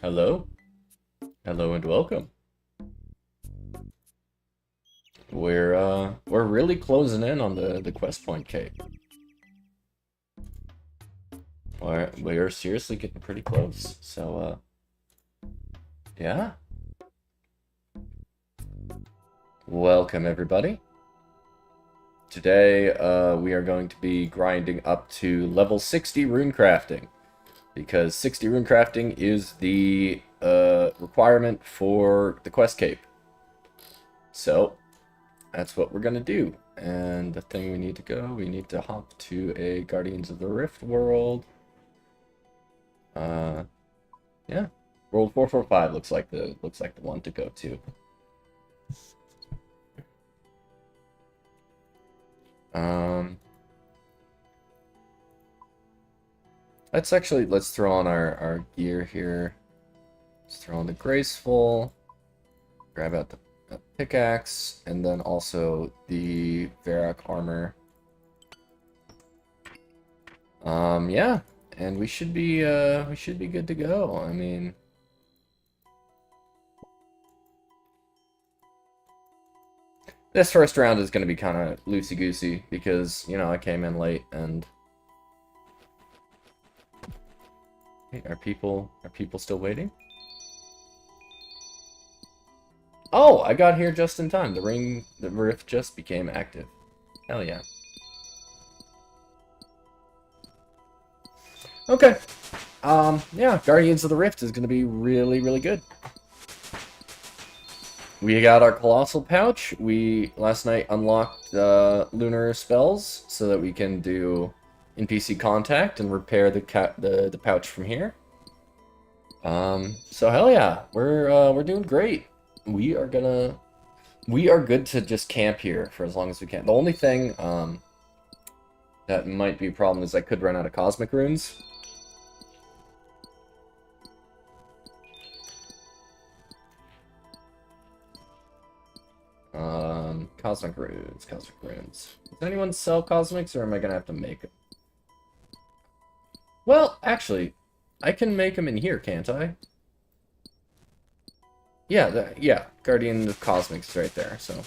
Hello? Hello and welcome. We're really closing in on the quest point cape. We're seriously getting pretty close. So yeah. Welcome everybody. Today we are going to be grinding up to level 60 rune crafting, because 60 rune crafting is the requirement for the quest cape. So that's what we're gonna do. And the thing we need to hop to a Guardians of the Rift world. Yeah. World 445 looks like the one to go to. Let's throw on our gear here. Let's throw on the Graceful. Grab out the pickaxe, and then also the Varrock armor. Yeah, and we should be good to go. I mean, this first round is going to be kind of loosey-goosey because, you know, I came in late and hey, are people still waiting? Oh, I got here just in time. The rift just became active. Hell yeah. Okay. Yeah, Guardians of the Rift is going to be really, really good. We got our Colossal Pouch. We, last night, unlocked lunar spells so that we can do NPC contact and repair the pouch from here. So hell yeah, we're doing great. We are good to just camp here for as long as we can. The only thing, that might be a problem is I could run out of Cosmic Runes. Cosmic Runes. Does anyone sell Cosmics, or am I gonna have to make them? Well, actually, I can make them in here, can't I? Yeah, yeah, Guardian of Cosmics is right there, so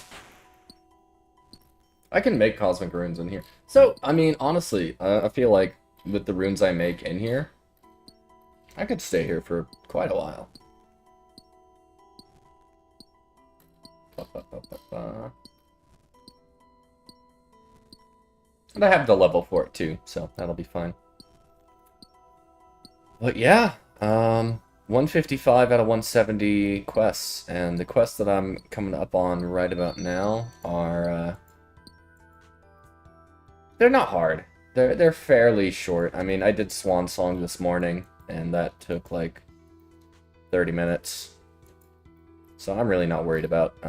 I can make Cosmic Runes in here. So, I mean, honestly, I feel like with the runes I make in here, I could stay here for quite a while. And I have the level for it too, so that'll be fine. But yeah, 155 out of 170 quests, and the quests that I'm coming up on right about now are, they're not hard. They're fairly short. I mean, I did Swan Song this morning, and that took like 30 minutes. So I'm really not worried about,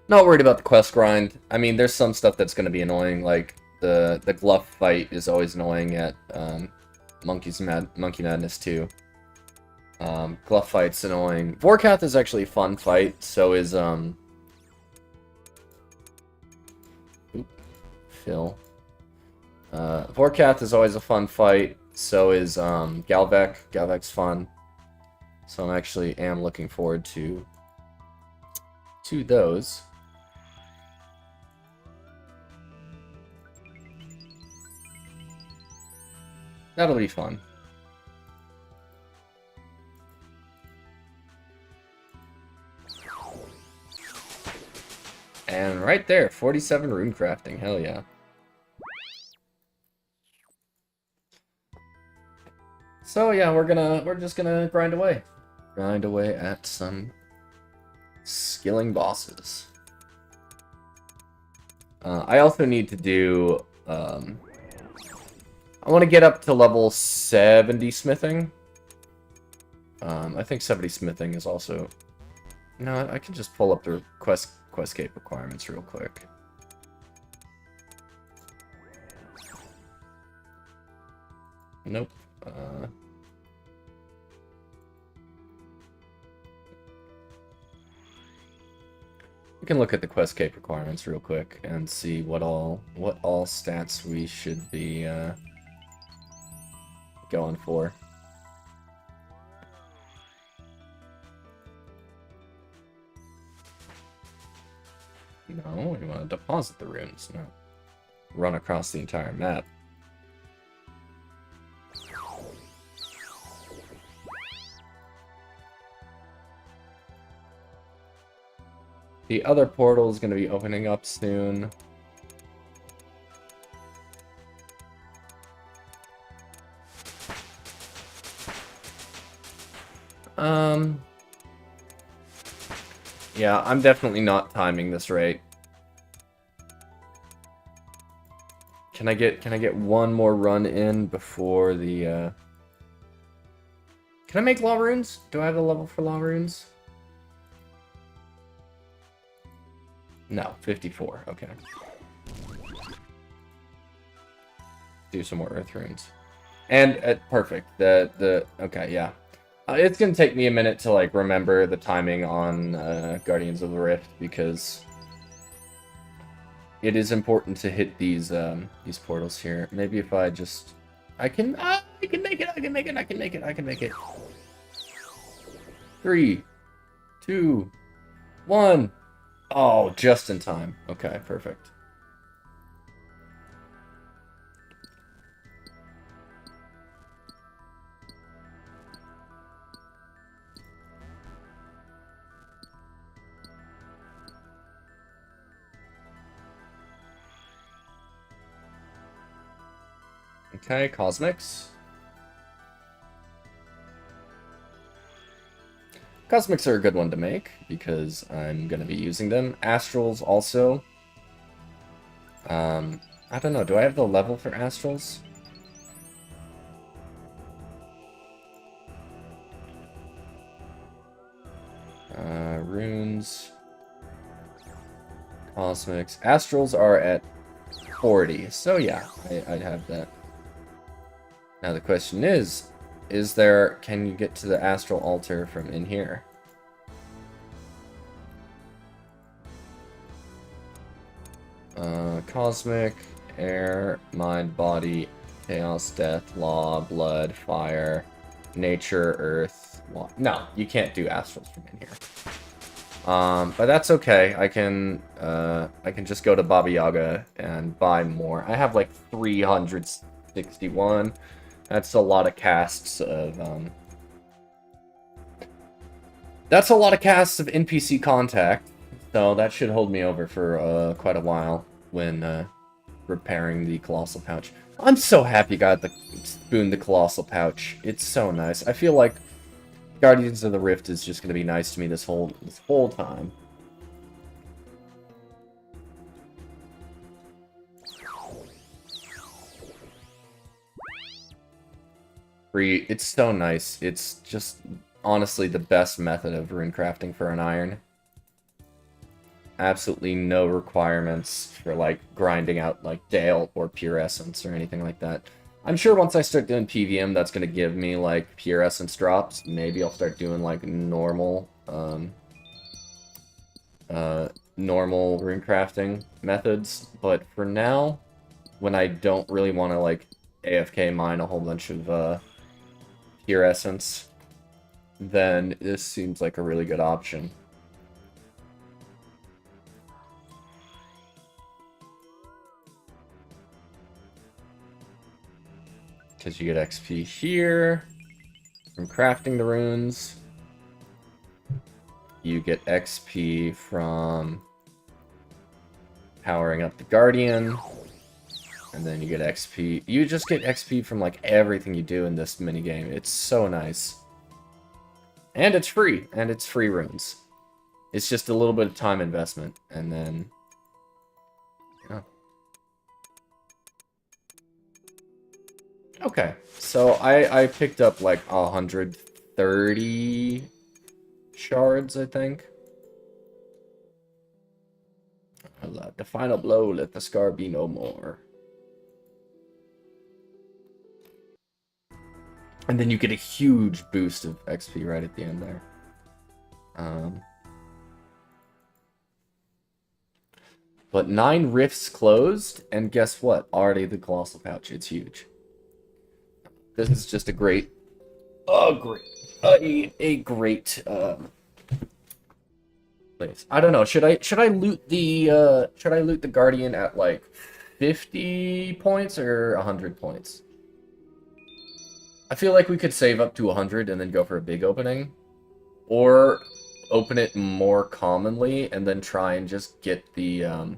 the quest grind. I mean, there's some stuff that's going to be annoying, like the Gluff fight is always annoying at Monkey Madness 2. Gluff fight's annoying. Vorkath is actually a fun fight, so is Phil. Vorkath is always a fun fight, so is Galvek. Galvek's fun. So I actually am looking forward to those. That'll be fun. And right there, 47 rune crafting. Hell yeah. So yeah, we're just gonna grind away. Grind away at some skilling bosses. I also need to do I want to get up to level 70 smithing. I think 70 smithing is also... No, I can just pull up the questcape requirements real quick. Nope. We can look at the questcape requirements real quick and see what all stats we should be going for. No, we want to deposit the runes, not run across the entire map. The other portal is going to be opening up soon. Yeah, I'm definitely not timing this right. Can I get one more run in before the Can I make law runes? Do I have a level for law runes? No, 54. Okay. Do some more earth runes. And perfect. Okay, yeah. It's gonna take me a minute to like remember the timing on Guardians of the Rift because it is important to hit these portals here. Maybe if I just I can make it. I can make it. 3, 2, 1. Oh, just in time. Okay, perfect. Okay, Cosmics. Cosmics are a good one to make, because I'm going to be using them. Astrals also. I don't know, do I have the level for Astrals? Runes. Cosmics. Astrals are at 40, so yeah, I'd have that. Now the question is there, can you get to the Astral Altar from in here? Cosmic, Air, Mind, Body, Chaos, Death, Law, Blood, Fire, Nature, Earth, Water. No, you can't do Astrals from in here. But that's okay. I can just go to Baba Yaga and buy more. I have like 361. That's a lot of casts of that's a lot of casts of NPC contact. So that should hold me over for quite a while when repairing the Colossal Pouch. I'm so happy I got the spoon the Colossal Pouch. It's so nice. I feel like Guardians of the Rift is just gonna be nice to me this whole time. Free, it's so nice. It's just honestly the best method of rune crafting for an iron. Absolutely no requirements for like grinding out like Dale or Pure Essence or anything like that. I'm sure once I start doing PVM, that's going to give me, like, Pure Essence drops. Maybe I'll start doing, like, normal rune crafting methods. But for now, when I don't really want to, like, AFK mine a whole bunch of Pure Essence, then this seems like a really good option. Because you get XP here from crafting the runes. You get XP from powering up the Guardian. And then you get XP. You just get XP from like everything you do in this minigame. It's so nice. And it's free. And it's free runes. It's just a little bit of time investment. And then... yeah. Okay, so I picked up like 130 shards, I think. The final blow, let the scar be no more. And then you get a huge boost of XP right at the end there. But 9 rifts closed, and guess what? Already the Colossal Pouch, it's huge. This is just a great, a great place. I don't know. Should I loot the Guardian at like 50 points or 100 points? I feel like we could save up to 100 and then go for a big opening, or open it more commonly and then try and just get the rune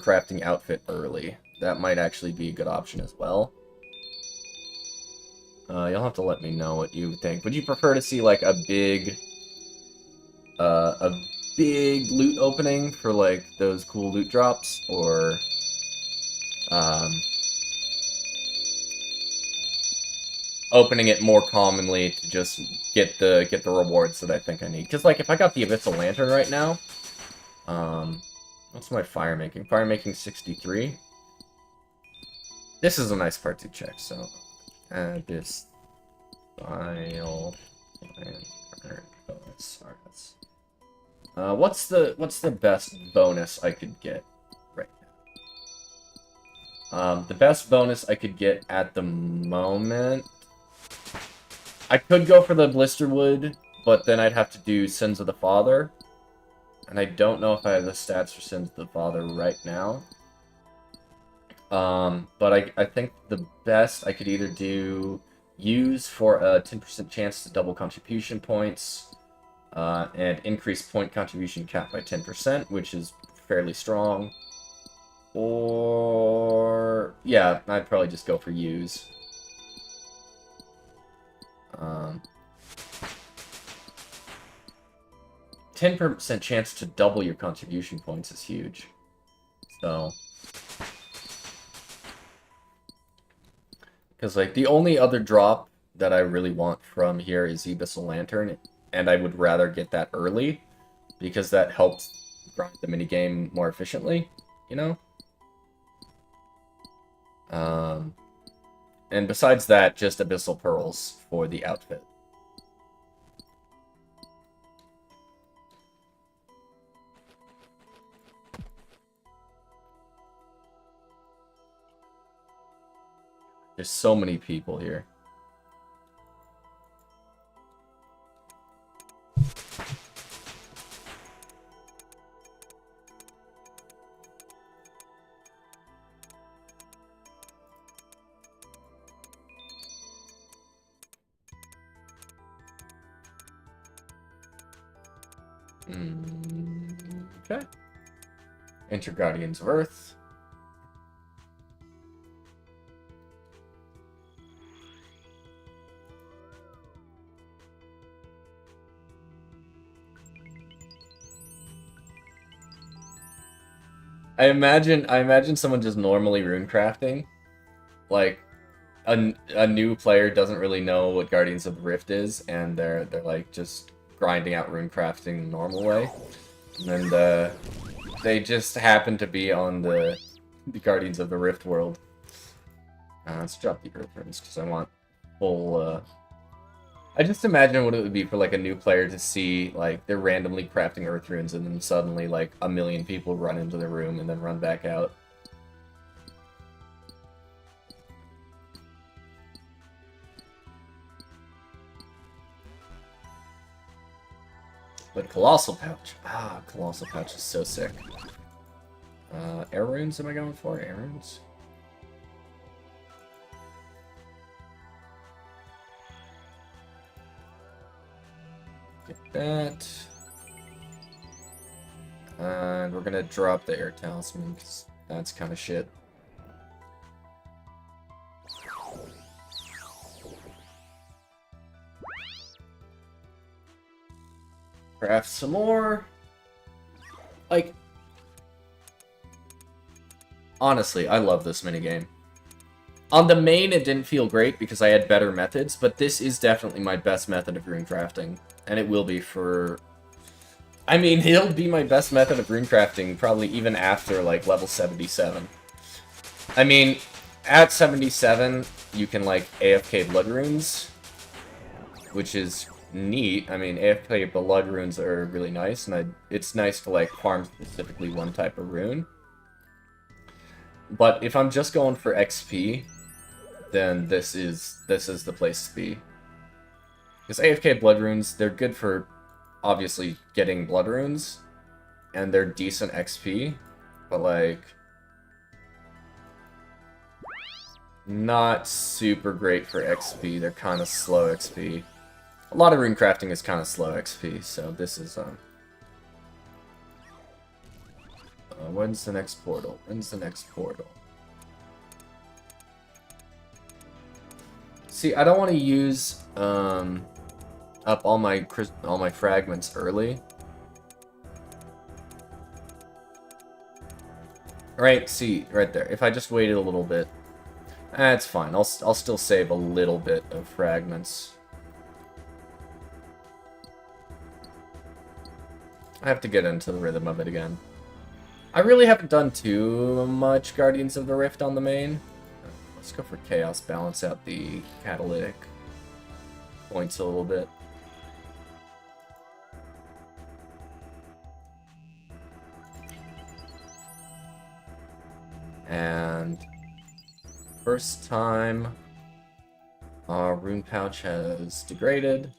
crafting outfit early. That might actually be a good option as well. You'll have to let me know what you think. Would you prefer to see like a big loot opening for like those cool loot drops, or opening it more commonly to just get the rewards that I think I need? Because like if I got the Abyssal Lantern right now, what's my fire making? Fire making 63. This is a nice part to check. So add this file. What's the best bonus I could get right now? The best bonus I could get at the moment, I could go for the Blisterwood, but then I'd have to do Sins of the Father, and I don't know if I have the stats for Sins of the Father right now. But I think the best I could either use for a 10% chance to double contribution points, and increase point contribution cap by 10%, which is fairly strong. Or, yeah, I'd probably just go for use. 10% chance to double your contribution points is huge. So, because like the only other drop that I really want from here is Abyssal Lantern, and I would rather get that early because that helps grind the minigame more efficiently, you know? And besides that, just Abyssal Pearls for the outfit. There's so many people here. Okay. Enter Guardians of Earth. I imagine someone just normally rune crafting, like a new player doesn't really know what Guardians of the Rift is, and they're like just grinding out rune crafting the normal way, and they just happen to be on the Guardians of the Rift world. Let's drop the Earth Runes because I want full. I just imagine what it would be for like a new player to see like they're randomly crafting Earth Runes and then suddenly like a million people run into the room and then run back out. But Colossal Pouch. Colossal Pouch is so sick. Air Runes am I going for? Air Runes? Get that. And we're gonna drop the Air Talisman, because that's kind of shit. Craft some more. Like, honestly, I love this minigame. On the main, it didn't feel great because I had better methods, but this is definitely my best method of rune crafting. And it will be for... I mean, it'll be my best method of rune crafting probably even after, like, level 77. I mean, at 77, you can, like, AFK Blood Runes, which is neat. I mean, AFK Blood Runes are really nice, and it's nice to, like, farm specifically one type of rune. But if I'm just going for XP, then this is the place to be. Because AFK Blood Runes, they're good for, obviously, getting Blood Runes, and they're decent XP, but, like, not super great for XP. They're kind of slow XP. A lot of rune crafting is kind of slow XP, so this is, when's the next portal? When's the next portal? See, I don't want to use, up all my fragments early. Right, see, right there. If I just waited a little bit, that's fine. I'll still save a little bit of fragments. I have to get into the rhythm of it again. I really haven't done too much Guardians of the Rift on the main. Let's go for Chaos, balance out the catalytic points a little bit. And first time our rune pouch has degraded.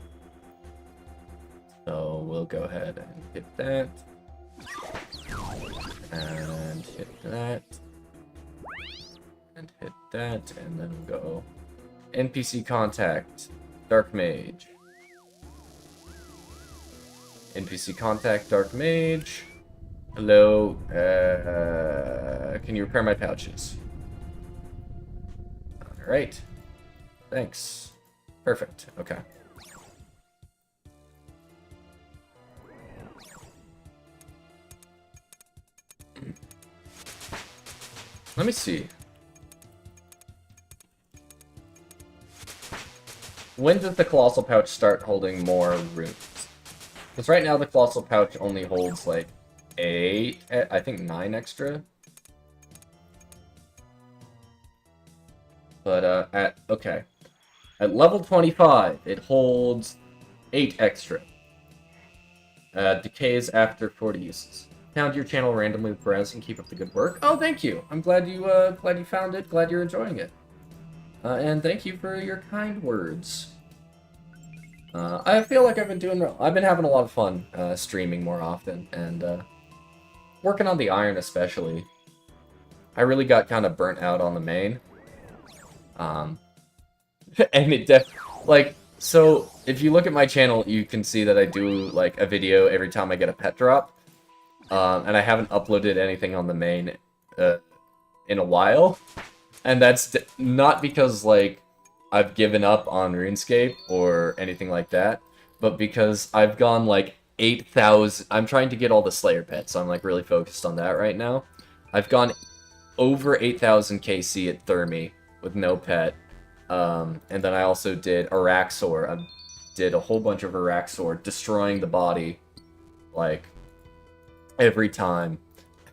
So we'll go ahead and hit that. And hit that. And hit that. And then we'll go NPC contact, Dark Mage. NPC contact, Dark Mage. Hello, can you repair my pouches? Alright. Thanks. Perfect, okay. Let me see. When does the Colossal Pouch start holding more runes? Because right now the Colossal Pouch only holds, like, 8, I think 9 extra. But, at level 25, it holds 8 extra. Decays after 40 uses. Found your channel randomly with browsing. Keep up the good work. Oh, thank you. I'm glad you found it. Glad you're enjoying it. And thank you for your kind words. I feel like I've been having a lot of fun streaming more often, and working on the iron especially. I really got kind of burnt out on the main. And so if you look at my channel, you can see that I do like a video every time I get a pet drop. And I haven't uploaded anything on the main in a while. And that's not because, like, I've given up on RuneScape or anything like that, but because I've gone, like, 8,000... I'm trying to get all the Slayer pets, so I'm, like, really focused on that right now. I've gone over 8,000 KC at Thermi with no pet. And then I also did Araxor. I did a whole bunch of Araxor, destroying the body, like, every time.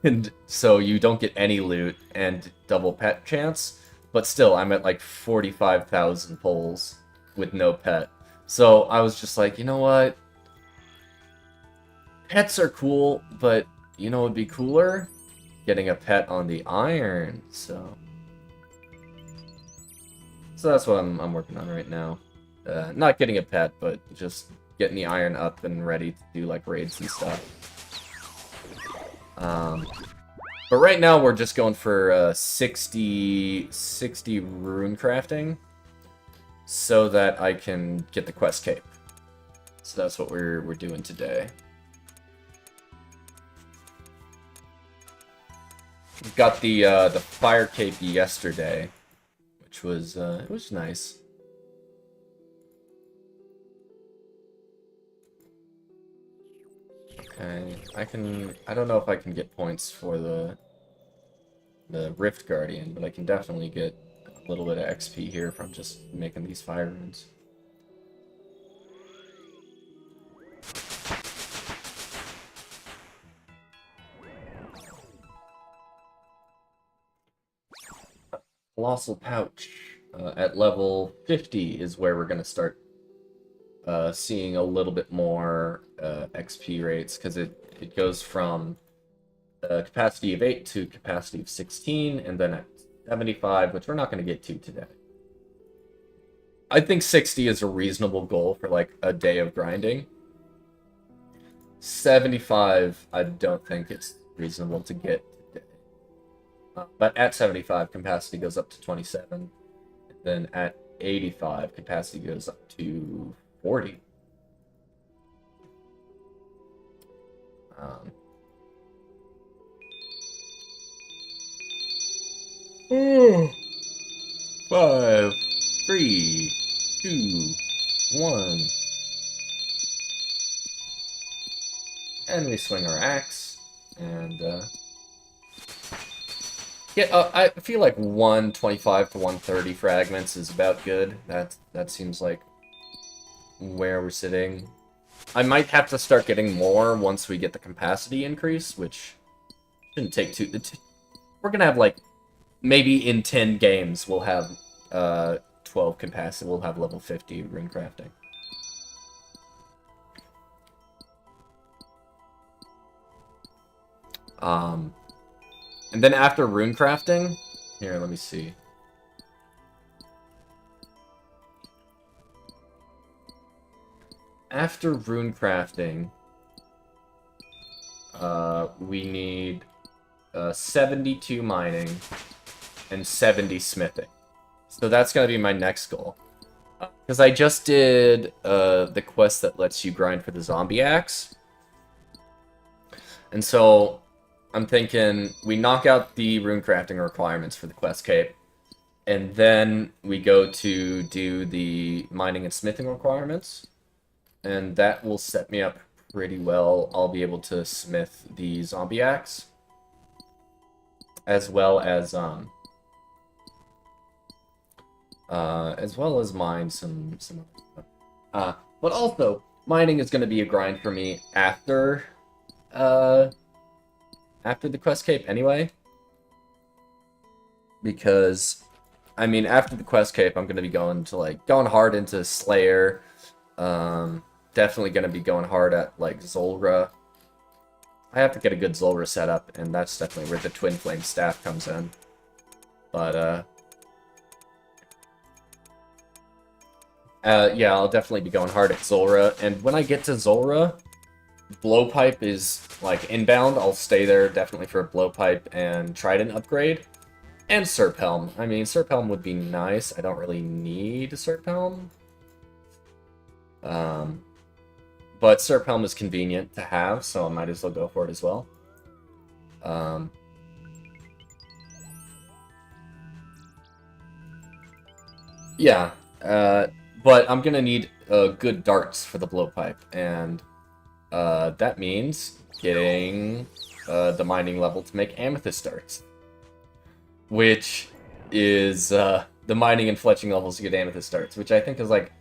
And so you don't get any loot and double pet chance, but still I'm at like 45,000 pulls with no pet. So I was just like, you know what? Pets are cool, but you know what would be cooler? Getting a pet on the iron, so that's what I'm working on right now. Not getting a pet, but just getting the iron up and ready to do like raids and stuff. But right now we're just going for 60 rune crafting so that I can get the quest cape. So that's what we're doing today. We got the fire cape yesterday, which was it was nice. Okay, I don't know if I can get points for the Rift Guardian, but I can definitely get a little bit of XP here from just making these fire runes. Colossal Pouch at level 50 is where we're going to start seeing a little bit more XP rates, because it goes from capacity of 8 to capacity of 16, and then at 75, which we're not going to get to today. I think 60 is a reasonable goal for like a day of grinding. 75, I don't think it's reasonable to get today. But at 75, capacity goes up to 27. Then at 85, capacity goes up to 40. Um, 5, 3, 2, 1. And we swing our axe. And, yeah, I feel like 125 to 130 fragments is about good. That seems like where we're sitting. I might have to start getting more once we get the capacity increase, which shouldn't take too... We're gonna have, like, maybe in 10 games we'll have 12 capacity. We'll have level 50 rune crafting. And then after rune crafting, here, let me see. After rune crafting, we need 72 mining and 70 smithing. So that's gonna be my next goal. Because I just did the quest that lets you grind for the zombie axe. And so I'm thinking we knock out the rune crafting requirements for the quest cape, and then we go to do the mining and smithing requirements, and that will set me up pretty well. I'll be able to smith the zombie axe, as well as mine some other stuff. But also mining is going to be a grind for me after the quest cape anyway, because I mean after the quest cape I'm gonna be going hard into Slayer, definitely gonna be going hard at like Zulrah. I have to get a good Zulrah setup, and that's definitely where the Twin Flame Staff comes in. But yeah, I'll definitely be going hard at Zulrah, and when I get to Zulrah, Blowpipe is, like, inbound. I'll stay there definitely for a Blowpipe and Trident upgrade. And Serp Helm. I mean, Serp Helm would be nice. I don't really need a Serp Helm. But Serp Helm is convenient to have, so I might as well go for it as well. Yeah, but I'm gonna need good darts for the Blowpipe, and that means getting the mining level to make amethyst darts, which is the mining and fletching levels to get amethyst darts, which I think is like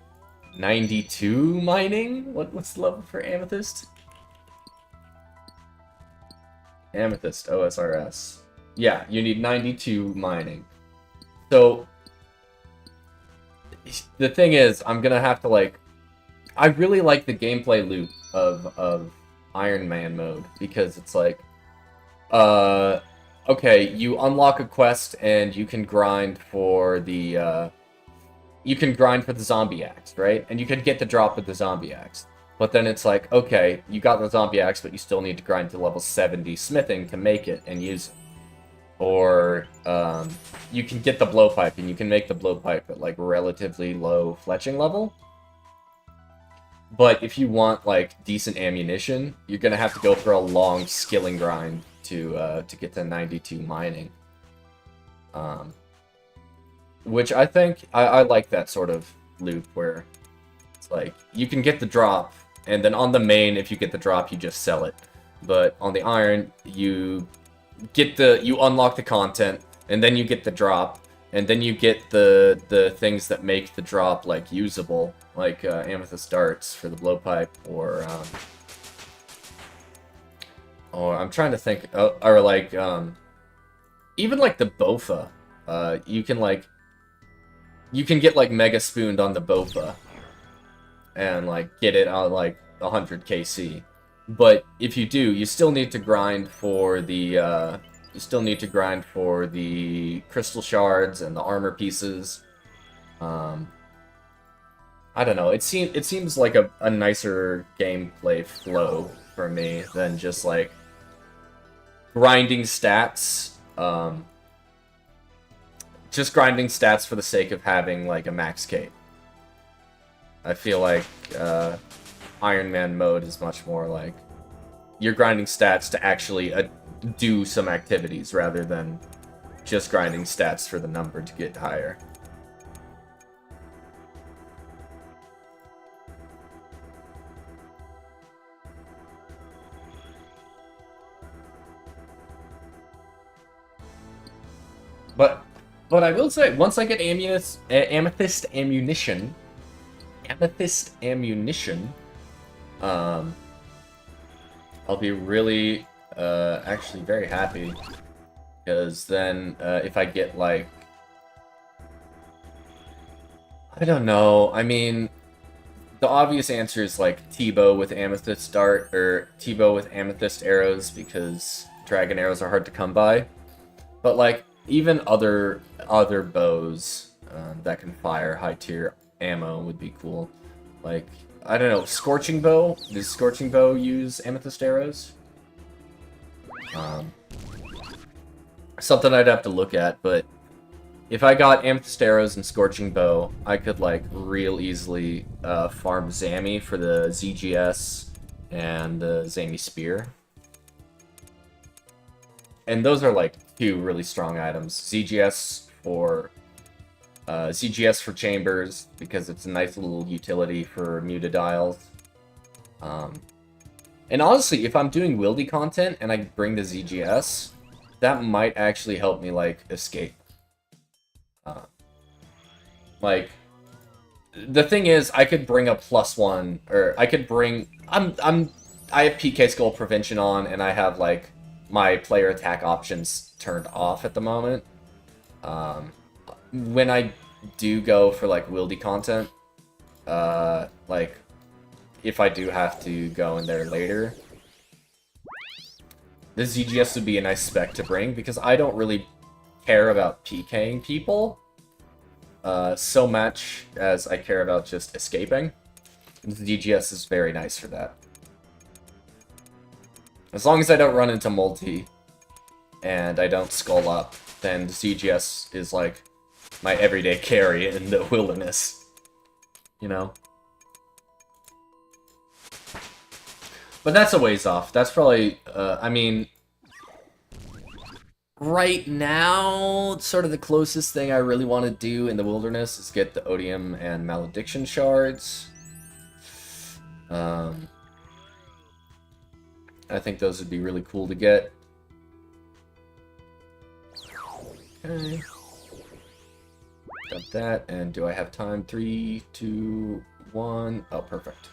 92 mining. What's the level for amethyst? Amethyst OSRS. Yeah, you need 92 mining. So the thing is, I'm gonna have to like. I really like the gameplay loop of Iron Man mode, because it's like, okay, you unlock a quest and you can grind for the zombie axe, right? And you can get the drop with the zombie axe. But then it's like, okay, you got the zombie axe, but you still need to grind to level 70 smithing to make it and use it. Or you can get the blowpipe, and you can make the blowpipe at like relatively low fletching level. But if you want like decent ammunition, you're gonna have to go for a long skilling grind to get to 92 mining. Which I think I like that sort of loop where it's like you can get the drop, and then on the main, if you get the drop, you just sell it. But on the iron, you unlock the content, and then you get the drop, and then you get the things that make the drop like usable, like amethyst darts for the blowpipe, or I'm trying to think, or like even like the Bofa. You can get like mega spooned on the Bofa, and like get it on like 100 KC. But if you do, you still need to grind for the crystal shards and the armor pieces. I don't know. It seems like a nicer gameplay flow for me than just like grinding stats. Just grinding stats for the sake of having like a max cape. I feel like Iron Man mode is much more like you're grinding stats to actually do some activities rather than just grinding stats for the number to get higher. But I will say, once I get amethyst ammunition, I'll be really, actually very happy, because then, if I get, like, I don't know, I mean, the obvious answer is, like, T-bow with amethyst dart, or T-bow with amethyst arrows, because dragon arrows are hard to come by, but, like, even other bows that can fire high-tier ammo would be cool. Like, I don't know, Scorching Bow? Does Scorching Bow use amethyst arrows? Something I'd have to look at, but if I got amethyst arrows and Scorching Bow, I could, like, real easily farm Zami for the ZGS and the Zami Spear. And those are, like, two really strong items. ZGS for chambers, because it's a nice little utility for Mutadiles. And honestly, if I'm doing Wildy content and I bring the ZGS, that might actually help me, like, escape. Like, the thing is, I could bring a +1, or I could bring... I have PK Skull Prevention on, and I have, like, my player attack options turned off at the moment. When I do go for, like, Wildy content, like, if I do have to go in there later, the ZGS would be a nice spec to bring, because I don't really care about PKing people so much as I care about just escaping. And the ZGS is very nice for that. As long as I don't run into multi, and I don't skull up, then the ZGS is like my everyday carry in the wilderness. You know? But that's a ways off. That's probably, I mean... Right now, sort of the closest thing I really want to do in the wilderness is get the Odium and Malediction shards. I think those would be really cool to get. Okay. Got that, and do I have time? 3, 2, 1. Oh, perfect.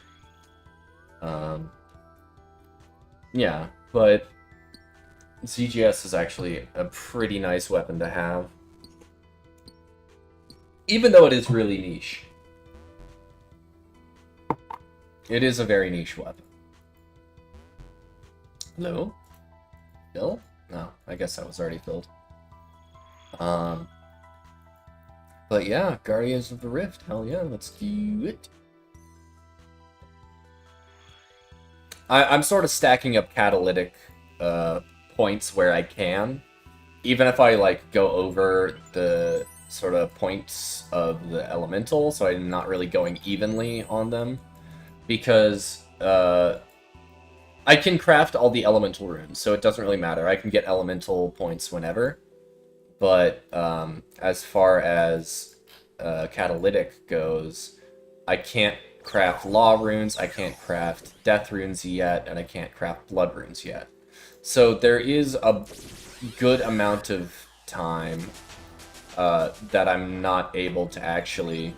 Yeah, but ZGS is actually a pretty nice weapon to have. Even though it is really niche. It is a very niche weapon. Hello? Bill? No, I guess that was already filled. But yeah, Guardians of the Rift. Hell yeah, let's do it. I'm sort of stacking up catalytic points where I can. Even if I, like, go over the sort of points of the elemental, so I'm not really going evenly on them. Because, I can craft all the elemental runes, so it doesn't really matter. I can get elemental points whenever. But, as far as catalytic goes, I can't craft law runes, I can't craft death runes yet, and I can't craft blood runes yet. So there is a good amount of time that I'm not able to actually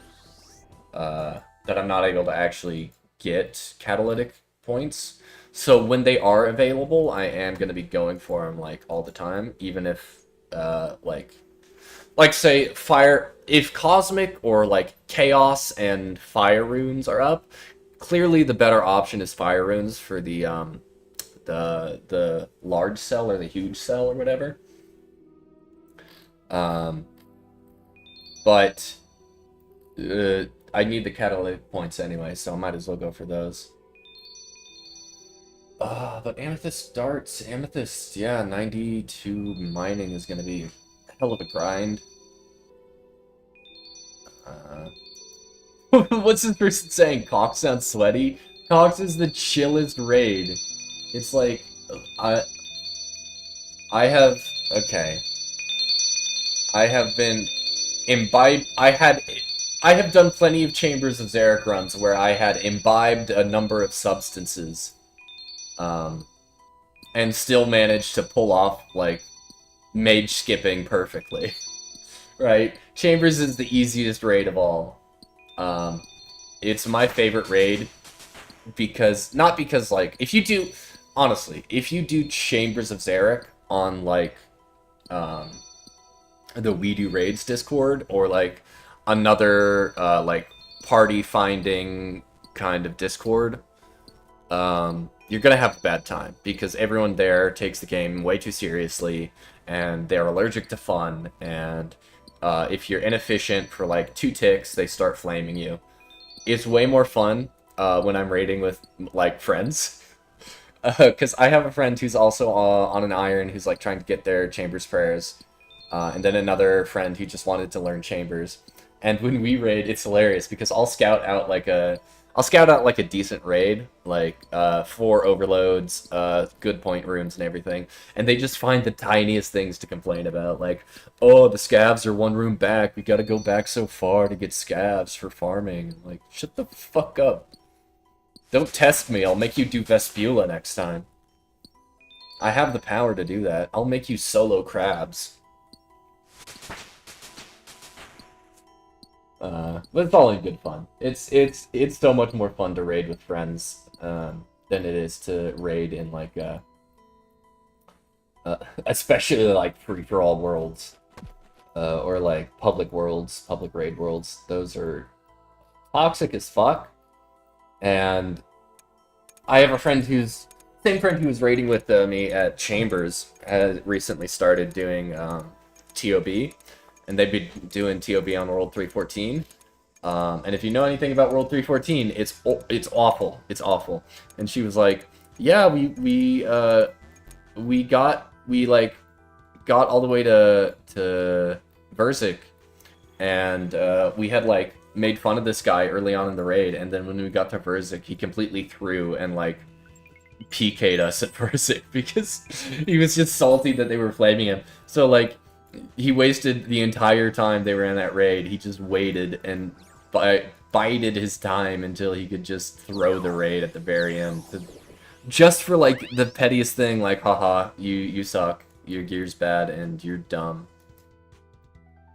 get catalytic points. So when they are available, I am going to be going for them, like, all the time, even if like say fire, if cosmic or like chaos and fire runes are up, clearly the better option is fire runes for the the large cell or the huge cell or whatever. But I need the catalytic points anyway, so I might as well go for those. But Amethyst darts, Amethyst, yeah, 92 mining is gonna be a hell of a grind. What's this person saying? Cox sounds sweaty? Cox is the chillest raid. It's like, I have, okay. I have been imbibed, I have done plenty of Chambers of Xeric runs where I had imbibed a number of substances. And still managed to pull off, like, mage skipping perfectly. Right? Chambers is the easiest raid of all. It's my favorite raid because, not because, like, if you do, honestly, if you do Chambers of Xeric on, like, the We Do Raids Discord, or, like, another, like, party-finding kind of Discord, you're gonna have a bad time, because everyone there takes the game way too seriously, and they're allergic to fun, and if you're inefficient for like 2 ticks, they start flaming you. It's way more fun when I'm raiding with like friends, because I have a friend who's also on an iron who's like trying to get their Chambers prayers, and then another friend who just wanted to learn Chambers. And when we raid, it's hilarious because I'll scout out like a decent raid, like 4 overloads, good point rooms and everything, and they just find the tiniest things to complain about, like, oh, the scavs are 1 room back, we gotta go back so far to get scavs for farming. Like, shut the fuck up. Don't test me, I'll make you do Vespula next time. I have the power to do that. I'll make you solo crabs. But it's all in good fun. It's so much more fun to raid with friends than it is to raid in like especially like free-for-all worlds or like public worlds, public raid worlds. Those are toxic as fuck. And I have a friend who's same friend who was raiding with me at Chambers has recently started doing TOB. And they've been doing TOB on World 314. And if you know anything about World 314, it's awful. It's awful. And she was like, yeah, we got all the way to Verzik, and we had like made fun of this guy early on in the raid, and then when we got to Verzik, he completely threw and like PK'd us at Verzik because he was just salty that they were flaming him. So like, he wasted the entire time they were in that raid. He just waited and bided his time until he could just throw the raid at the very end. Just for, like, the pettiest thing, like, haha, you suck, your gear's bad, and you're dumb.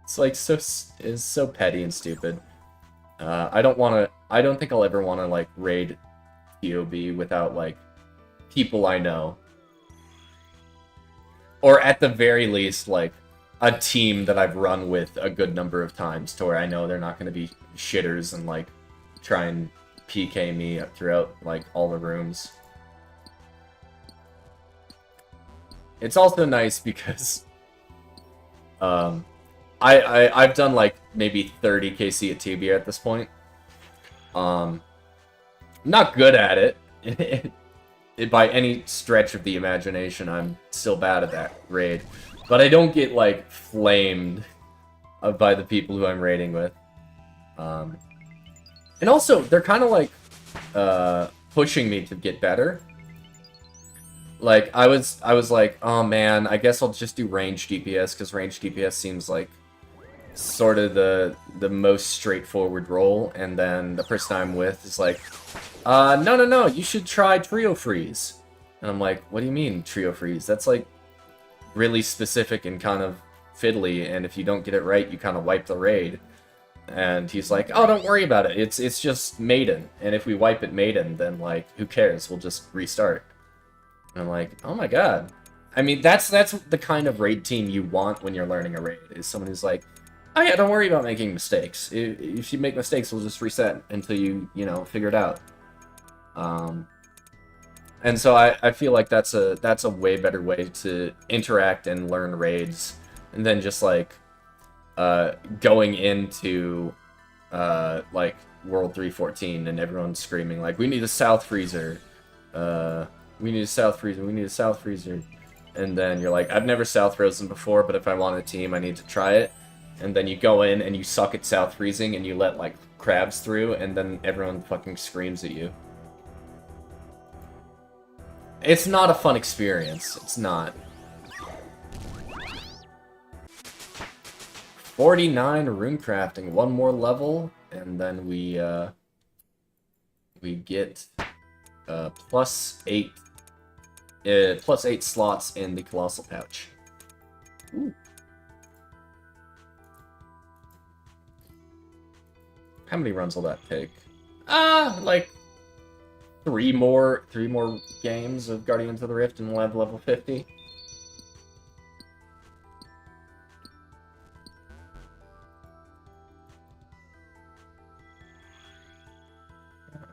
It's, like, it's so petty and stupid. I don't think I'll ever want to, like, raid TOB without, like, people I know. Or at the very least, like, a team that I've run with a good number of times to where I know they're not going to be shitters and, like, try and PK me throughout, like, all the rooms. It's also nice because, I've done, like, maybe 30 KC at TB at this point. Not good at it. By any stretch of the imagination, I'm still bad at that raid. But I don't get, like, flamed by the people who I'm raiding with. And also, they're kind of, like, pushing me to get better. Like, I was like, oh man, I guess I'll just do ranged DPS, because ranged DPS seems like sort of the most straightforward role. And then the person I'm with is like, no, you should try Trio Freeze. And I'm like, what do you mean, Trio Freeze? That's, like, really specific and kind of fiddly, and if you don't get it right, you kind of wipe the raid. And he's like, oh, don't worry about it, it's just Maiden, and if we wipe it Maiden, then, like, who cares, we'll just restart. And I'm like, oh my god. I mean, that's the kind of raid team you want when you're learning a raid, is someone who's like, oh yeah, don't worry about making mistakes. If you make mistakes, we'll just reset until you know, figure it out. And so I feel like that's a way better way to interact and learn raids, and then just like going into like World 314 and everyone's screaming like, we need a South Freezer, we need a South Freezer, we need a South Freezer, and then you're like, I've never South Frozen before, but if I want a team, I need to try it. And then you go in and you suck at South Freezing and you let like crabs through, and then everyone fucking screams at you. It's not a fun experience. It's not. 49 rune crafting, one more level, and then we get +8 +8 slots in the colossal pouch. Ooh. How many runs will that take? Like three more games of Guardians of the Rift and we'll have level 50.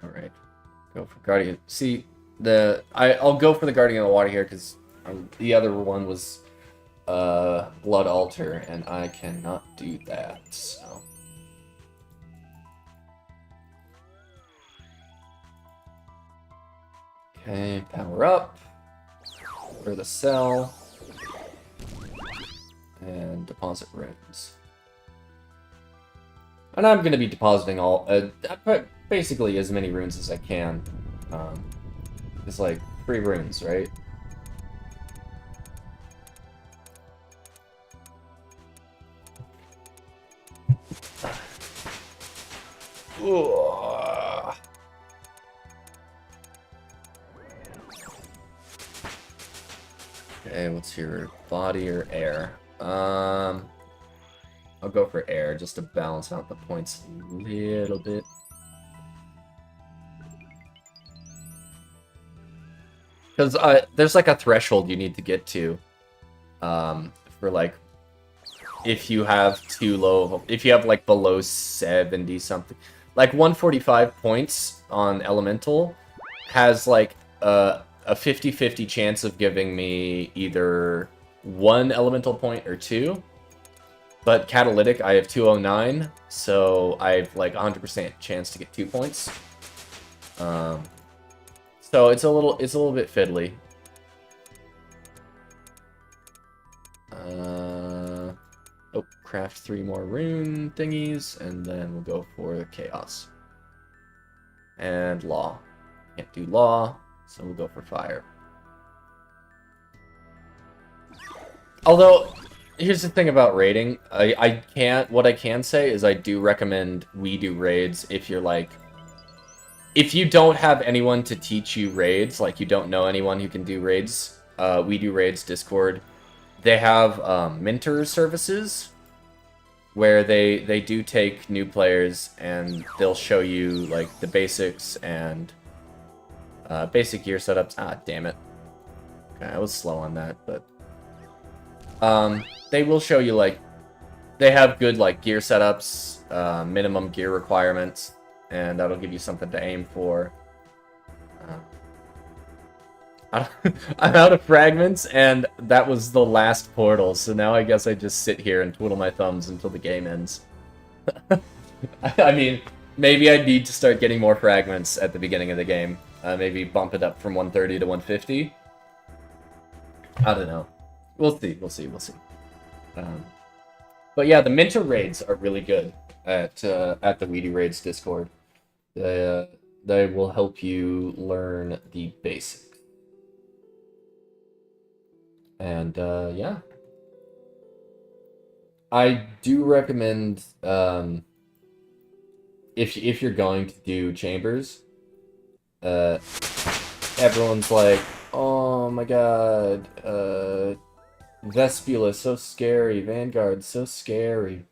Alright. Go for Guardian. See, I'll go for the Guardian of the Water here because the other one was Blood Altar, and I cannot do that, so. Okay, power up. For the cell. And deposit runes. And I'm going to be depositing all, basically as many runes as I can. It's like 3 runes, right? Ooh. Okay, what's your body or air? I'll go for air just to balance out the points a little bit. Because there's like a threshold you need to get to for like if you have too low, if you have like below 70 something, like 145 points on elemental has like a 50-50 chance of giving me either 1 elemental point or 2. But catalytic, I have 209, so I have like 100% chance to get 2 points. So it's a little bit fiddly. Oh, craft 3 more rune thingies, and then we'll go for chaos. And law. Can't do law, so we'll go for fire. Although, here's the thing about raiding. What I can say is I do recommend we do raids if you're like, if you don't have anyone to teach you raids, like you don't know anyone who can do raids, we do raids Discord. They have mentor services where they do take new players and they'll show you like the basics and basic gear setups. Ah, damn it. Okay, I was slow on that, but they will show you like they have good like gear setups, minimum gear requirements, and that'll give you something to aim for. I'm out of fragments, and that was the last portal, so now I guess I just sit here and twiddle my thumbs until the game ends. I mean, maybe I need to start getting more fragments at the beginning of the game. Maybe bump it up from 130 to 150. I don't know. We'll see. But yeah, the mentor raids are really good at the Weedy Raids Discord. They will help you learn the basics. And yeah, I do recommend if you're going to do chambers, everyone's like, oh my god, Vespula so scary, Vanguard so scary.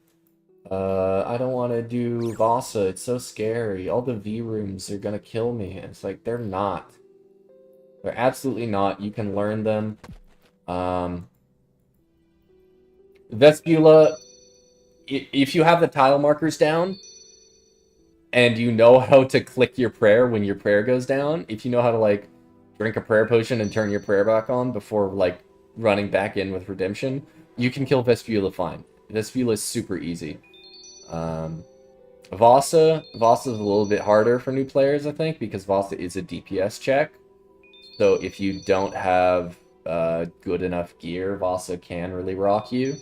I don't want to do Vasa, it's so scary. All the V rooms are gonna kill me. It's like, they're not. They're absolutely not. You can learn them. Vespula, if you have the tile markers down, and you know how to click your prayer when your prayer goes down, if you know how to, like, drink a prayer potion and turn your prayer back on before, like, running back in with Redemption, you can kill Vespula fine. Vespula is super easy. Vasa is a little bit harder for new players, I think, because Vasa is a DPS check. So if you don't have good enough gear, Vasa can really rock you.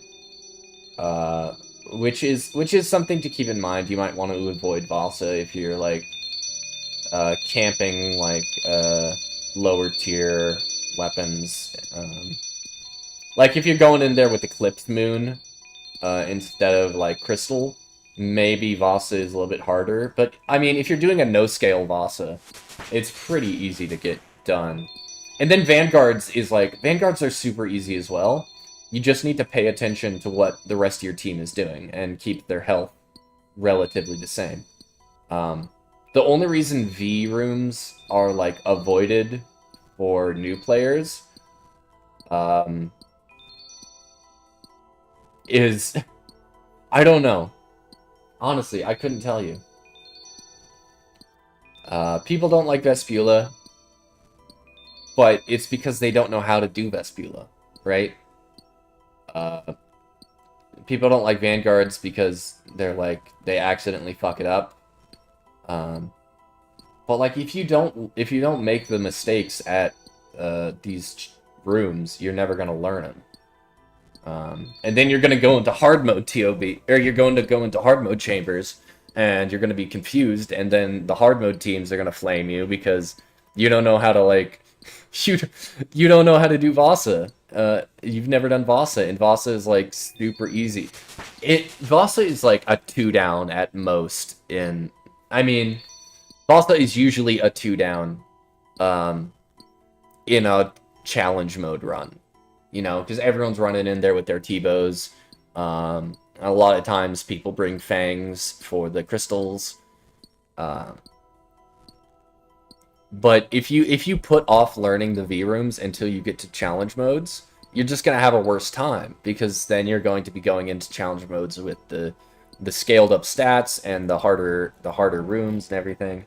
Which is something to keep in mind. You might want to avoid Vasa if you're like camping like lower tier weapons. Like if you're going in there with Eclipse Moon instead of like Crystal, maybe Vasa is a little bit harder. But I mean, if you're doing a no scale Vasa, it's pretty easy to get done. And then Vanguards are super easy as well. You just need to pay attention to what the rest of your team is doing and keep their health relatively the same. The only reason V rooms are like avoided for new players is I don't know. Honestly, I couldn't tell you. People don't like Vespula, but it's because they don't know how to do Vespula, right? People don't like Vanguards because they accidentally fuck it up. But like if you don't make the mistakes at these rooms, you're never gonna learn them. And then you're gonna go into hard mode TOB, or you're going to go into hard mode chambers, and you're gonna be confused, and then the hard mode teams are gonna flame you because you don't know how to like you don't know how to do Vasa. You've never done Vasa, and Vasa is like super easy. Vasa is like a 2 down at most Vasa is usually a 2 down in a challenge mode run. You know, because everyone's running in there with their T-bows. A lot of times people bring fangs for the crystals. But if you put off learning the V rooms until you get to challenge modes, you're just gonna have a worse time, because then you're going to be going into challenge modes with the scaled up stats and the harder rooms and everything.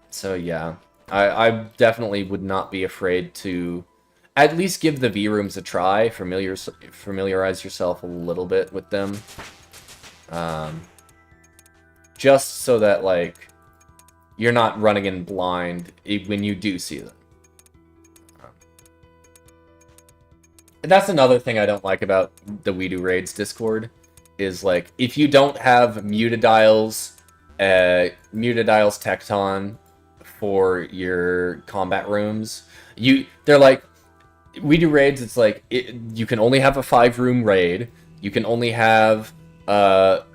So yeah, I definitely would not be afraid to at least give the V rooms a try. Familiarize yourself a little bit with them, just so that like you're not running in blind when you do see them. And that's another thing I don't like about the We Do Raids Discord, is like if you don't have Mutadiles Tecton for your combat rooms, they're like, We Do Raids, it's like you can only have a 5-room raid. You can only have Tecton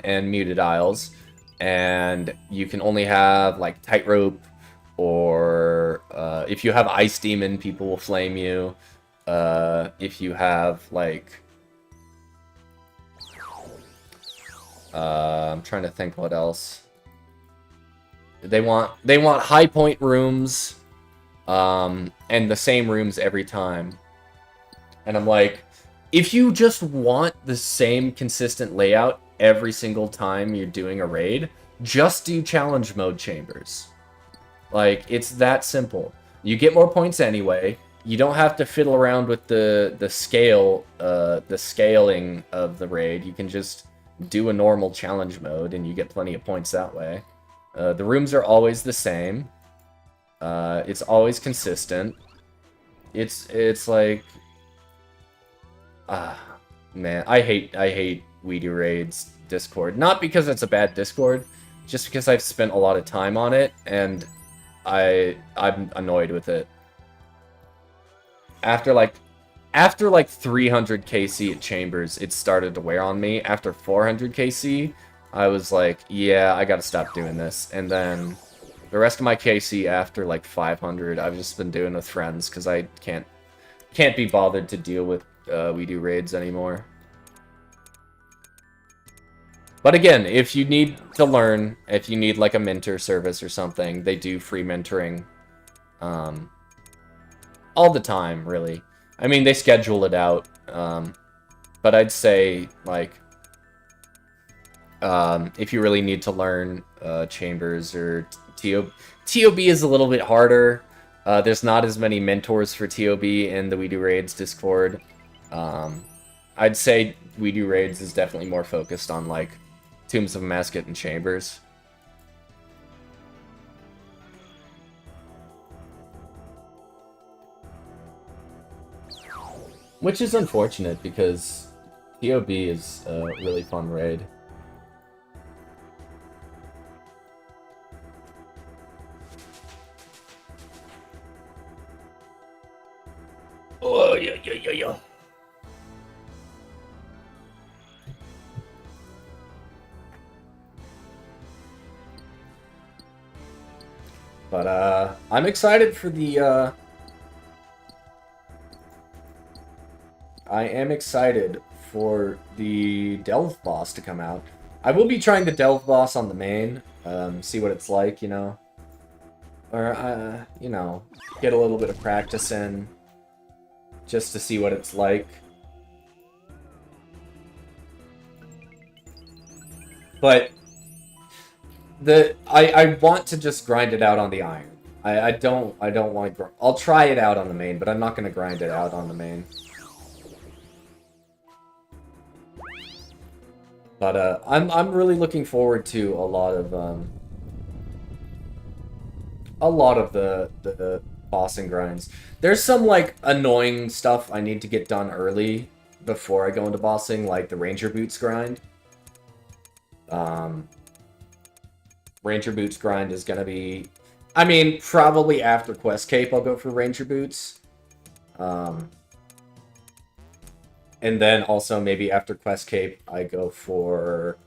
and Mutadiles, and you can only have like Tightrope, or if you have Ice Demon, people will flame you. If you have like I'm trying to think what else. They want high point rooms, and the same rooms every time. And I'm like, if you just want the same consistent layout every single time you're doing a raid, just do challenge mode chambers. Like, it's that simple. You get more points anyway. You don't have to fiddle around with the scaling of the raid. You can just do a normal challenge mode, and you get plenty of points that way. The rooms are always the same. It's always consistent. It's like, man, I hate We Do Raids Discord. Not because it's a bad Discord, just because I've spent a lot of time on it, and I'm annoyed with it. After like 300 KC at Chambers, it started to wear on me. After 400 KC, I was like, yeah, I gotta stop doing this. And then the rest of my KC after like 500, I've just been doing with friends, because I can't be bothered to deal with We Do Raids anymore. But again, if you need to learn, if you need like a mentor service or something, they do free mentoring all the time, really. I mean, they schedule it out, but I'd say like If you really need to learn Chambers or TOB. TOB is a little bit harder. There's not as many mentors for TOB in the We Do Raids Discord. I'd say We Do Raids is definitely more focused on, like, Tombs of Amascut and Chambers. Which is unfortunate, because TOB is a really fun raid. Oh, yeah. But, I'm excited for the, I am excited for the Delve boss to come out. I will be trying the Delve boss on the main, see what it's like, you know. Or, you know, get a little bit of practice in, just to see what it's like. But I want to just grind it out on the iron. I don't want to. I'll try it out on the main, but I'm not going to grind it out on the main. But I'm really looking forward to a lot of the bossing grinds. There's some, like, annoying stuff I need to get done early before I go into bossing, like the Ranger Boots grind. Ranger Boots grind is gonna be... I mean, probably after Quest Cape I'll go for Ranger Boots. And then also maybe after Quest Cape I go for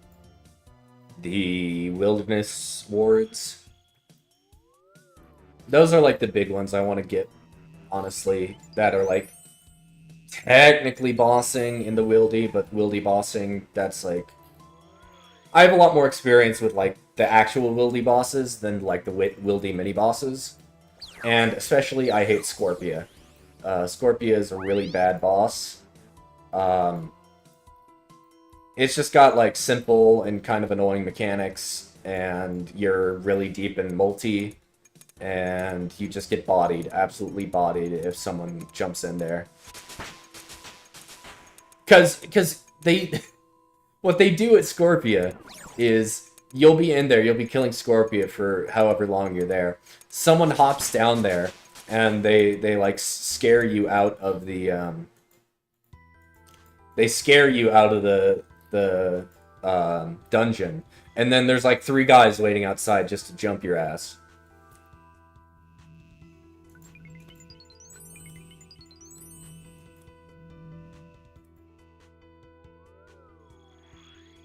the Wilderness Wards. Those are, like, the big ones I want to get, honestly, that are, like, technically bossing in the Wildy, but Wildy bossing, that's, like... I have a lot more experience with, like, the actual Wildy bosses than, like, the Wildy mini-bosses. And especially, I hate Scorpia. Scorpia is a really bad boss. It's just got, like, simple and kind of annoying mechanics, and you're really deep in multi, and you just get bodied, absolutely bodied, if someone jumps in there. Because they... What they do at Scorpia is, you'll be in there, you'll be killing Scorpia for however long you're there. Someone hops down there, and they like, scare you out of the, They scare you out of the dungeon. And then there's, like, 3 guys waiting outside just to jump your ass.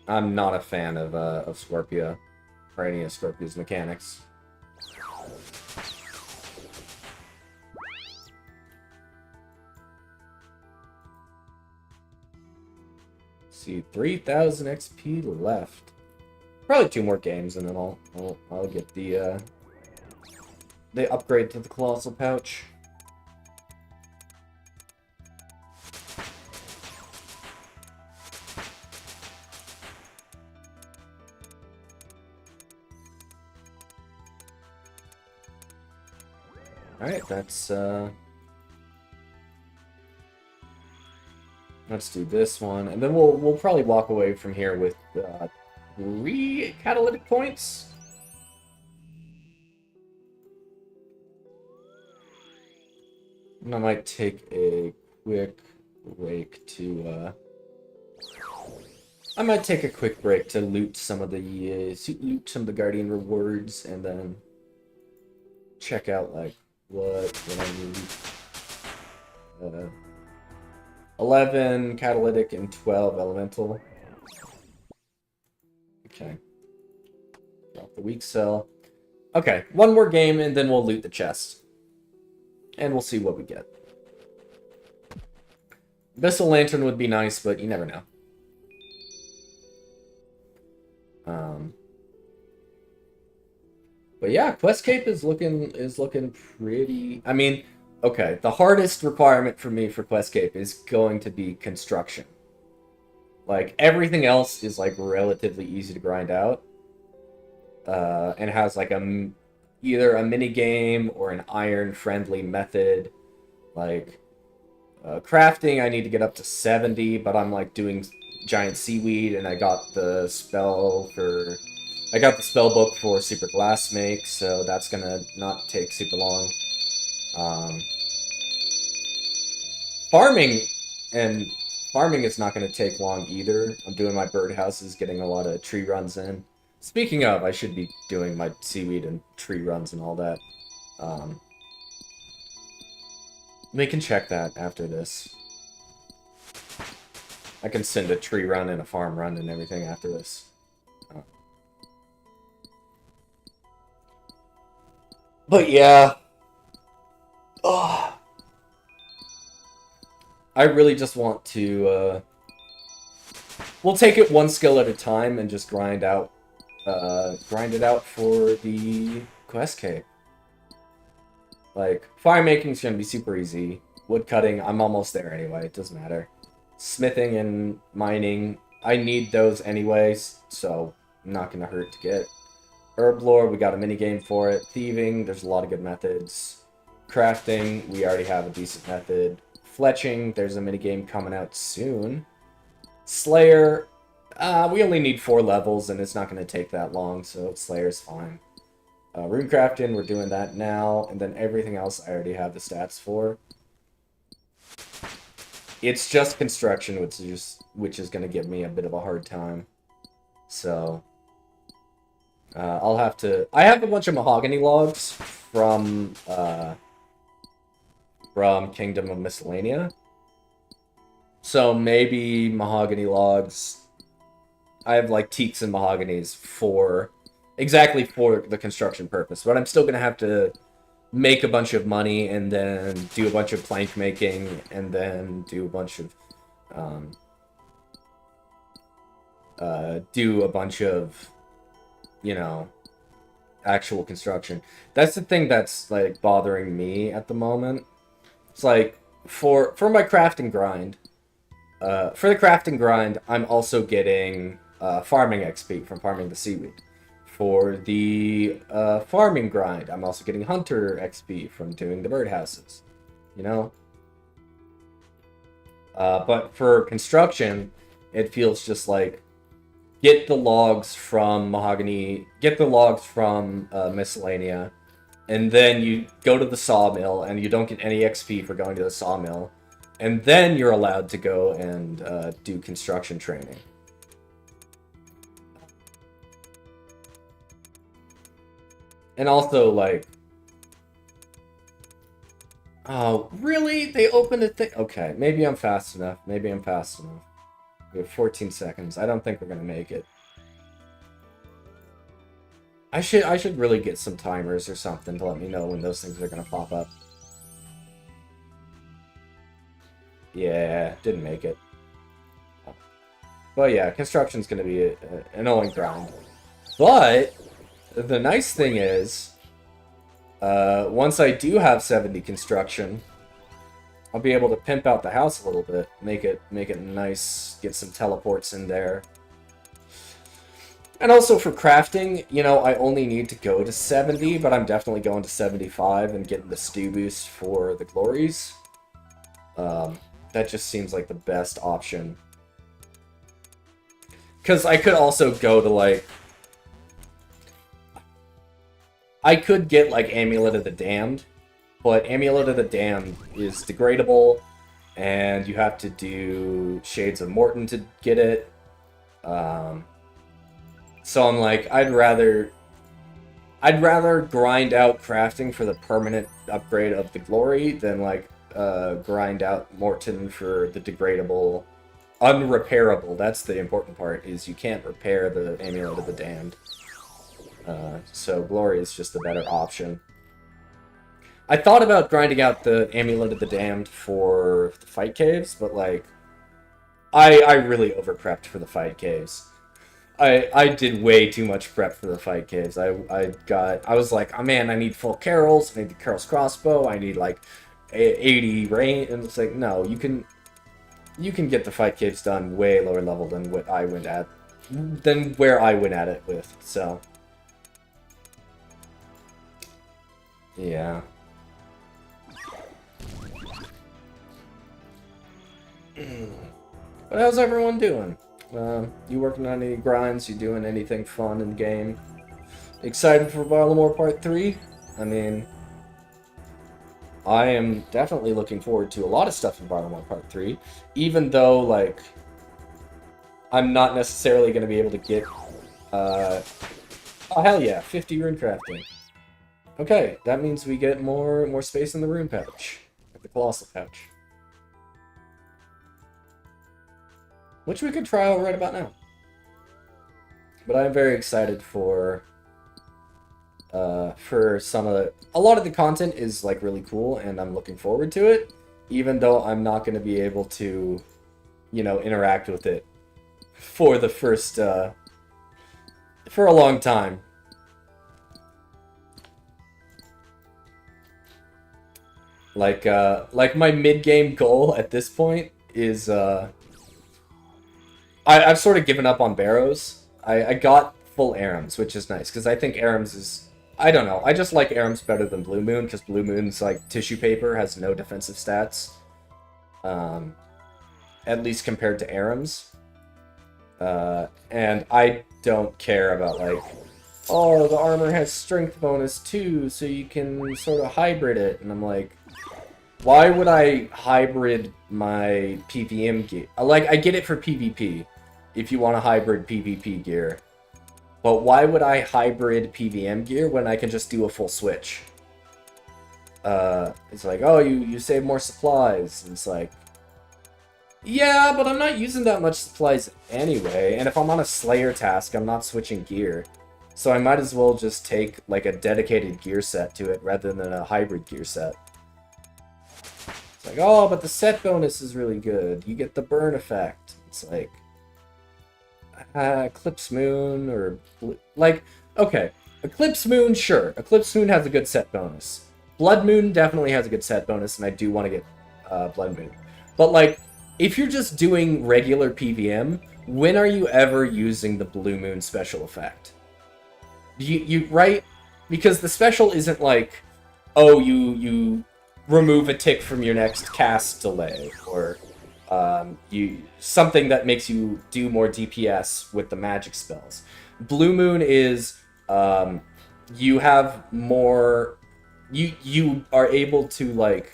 I'm not a fan of Scorpia, or any of Scorpia's mechanics. Let's see, 3,000 XP left. Probably 2 more games, and then I'll get the upgrade to the Colossal Pouch. Alright, let's do this one, and then we'll probably walk away from here with 3 catalytic points. And I might take a quick break to loot some of the Guardian rewards, and then check out, like, what I need. 11 catalytic and 12 elemental. Okay. Drop the weak cell. Okay, 1 more game, and then we'll loot the chest. And we'll see what we get. Abyssal Lantern would be nice, but you never know. But yeah, Quest Cape is looking pretty... I mean, okay, the hardest requirement for me for Quest Cape is going to be construction. Like, everything else is, like, relatively easy to grind out. And has, like, either a mini game or an iron-friendly method. Like, crafting, I need to get up to 70, but I'm, like, doing giant seaweed, and I got the spell book for Super Glass Make, so that's gonna not take super long. Farming, and farming is not going to take long either. I'm doing my birdhouses, getting a lot of tree runs in. Speaking of, I should be doing my seaweed and tree runs and all that. We can check that after this. I can send a tree run and a farm run and everything after this. But yeah. Oh. I really just want to, we'll take it one skill at a time and just grind it out for the quest cape. Like, fire making is gonna be super easy. Wood cutting, I'm almost there anyway, it doesn't matter. Smithing and mining, I need those anyways, so not gonna hurt to get. Herb lore, we got a mini game for it. Thieving, there's a lot of good methods. Crafting, we already have a decent method. Fletching, there's a minigame coming out soon. Slayer, we only need 4 levels, and it's not going to take that long, so Slayer's fine. Runecrafting, we're doing that now, and then everything else I already have the stats for. It's just construction, which is going to give me a bit of a hard time. So, I'll have to... I have a bunch of mahogany logs from Kingdom of Miscellanea. So maybe mahogany logs. I have like teaks and mahoganies exactly for the construction purpose, but I'm still gonna have to make a bunch of money and then do a bunch of plank making and then do a bunch of you know, actual construction. That's the thing that's like bothering me at the moment. It's like, for my crafting grind, I'm also getting farming XP from farming the seaweed. For the farming grind, I'm also getting hunter XP from doing the birdhouses. You know? But for construction, it feels just like, get the logs from Miscellanea, and then you go to the sawmill, and you don't get any XP for going to the sawmill. And then you're allowed to go and do construction training. And also, like... Oh, really? They opened a thing? Okay, maybe I'm fast enough. We have 14 seconds. I don't think we're gonna make it. I should really get some timers or something to let me know when those things are gonna pop up. Yeah, didn't make it. But yeah, construction's gonna be an annoying grind. But the nice thing is, once I do have 70 construction, I'll be able to pimp out the house a little bit, make it nice, get some teleports in there. And also for crafting, you know, I only need to go to 70, but I'm definitely going to 75 and getting the stew boost for the glories. That just seems like the best option. Because I could also go to, like... I could get, like, Amulet of the Damned, but Amulet of the Damned is degradable, and you have to do Shades of Morton to get it. So I'm like, I'd rather grind out crafting for the permanent upgrade of the glory than, like, grind out Morton for the degradable, unrepairable. That's the important part, is you can't repair the Amulet of the Damned. So glory is just the better option. I thought about grinding out the Amulet of the Damned for the fight caves, but, like, I really overprepped for the fight caves. I did way too much prep for the fight caves. I was like, oh man, I need full Carol's, I need the Carol's crossbow, I need like 80 range, and it's like, no, you can you can get the fight caves done way lower level than what I went at, than where I went at it with. So, yeah. But how's everyone doing? You working on any grinds? You doing anything fun in game? Excited for Varlamore Part 3? I mean, I am definitely looking forward to a lot of stuff in Varlamore Part 3, even though, like, I'm not necessarily going to be able to get, oh hell yeah, 50 rune crafting. Okay, that means we get more space in the rune pouch, the colossal pouch. Which we could try out right about now. But I'm very excited for some of the... A lot of the content is, like, really cool, and I'm looking forward to it, even though I'm not going to be able to, you know, interact with it for the first, for a long time. Like my mid-game goal at this point is, I've sort of given up on Barrows. I got full Arams, which is nice, because I think Arams is... I don't know, I just like Arams better than Blue Moon, because Blue Moon's, like, tissue paper, has no defensive stats. At least compared to Arams. And I don't care about, like, oh, the armor has strength bonus too, so you can sort of hybrid it. And I'm like, why would I hybrid my PVM gear? Like, I get it for PvP, if you want to hybrid PvP gear. But why would I hybrid PVM gear when I can just do a full switch? It's like, oh, you save more supplies. And it's like, yeah, but I'm not using that much supplies anyway. And if I'm on a Slayer task, I'm not switching gear. So I might as well just take, like, a dedicated gear set to it rather than a hybrid gear set. It's like, oh, but the set bonus is really good. You get the burn effect. It's like... Eclipse Moon, or... Like, okay. Eclipse Moon, sure. Eclipse Moon has a good set bonus. Blood Moon definitely has a good set bonus, and I do want to get Blood Moon. But, like, if you're just doing regular PVM, when are you ever using the Blue Moon special effect? Right? Because the special isn't like, oh, you remove a tick from your next cast delay, or... something that makes you do more DPS with the magic spells. Blue Moon is you have more... You are able to, like,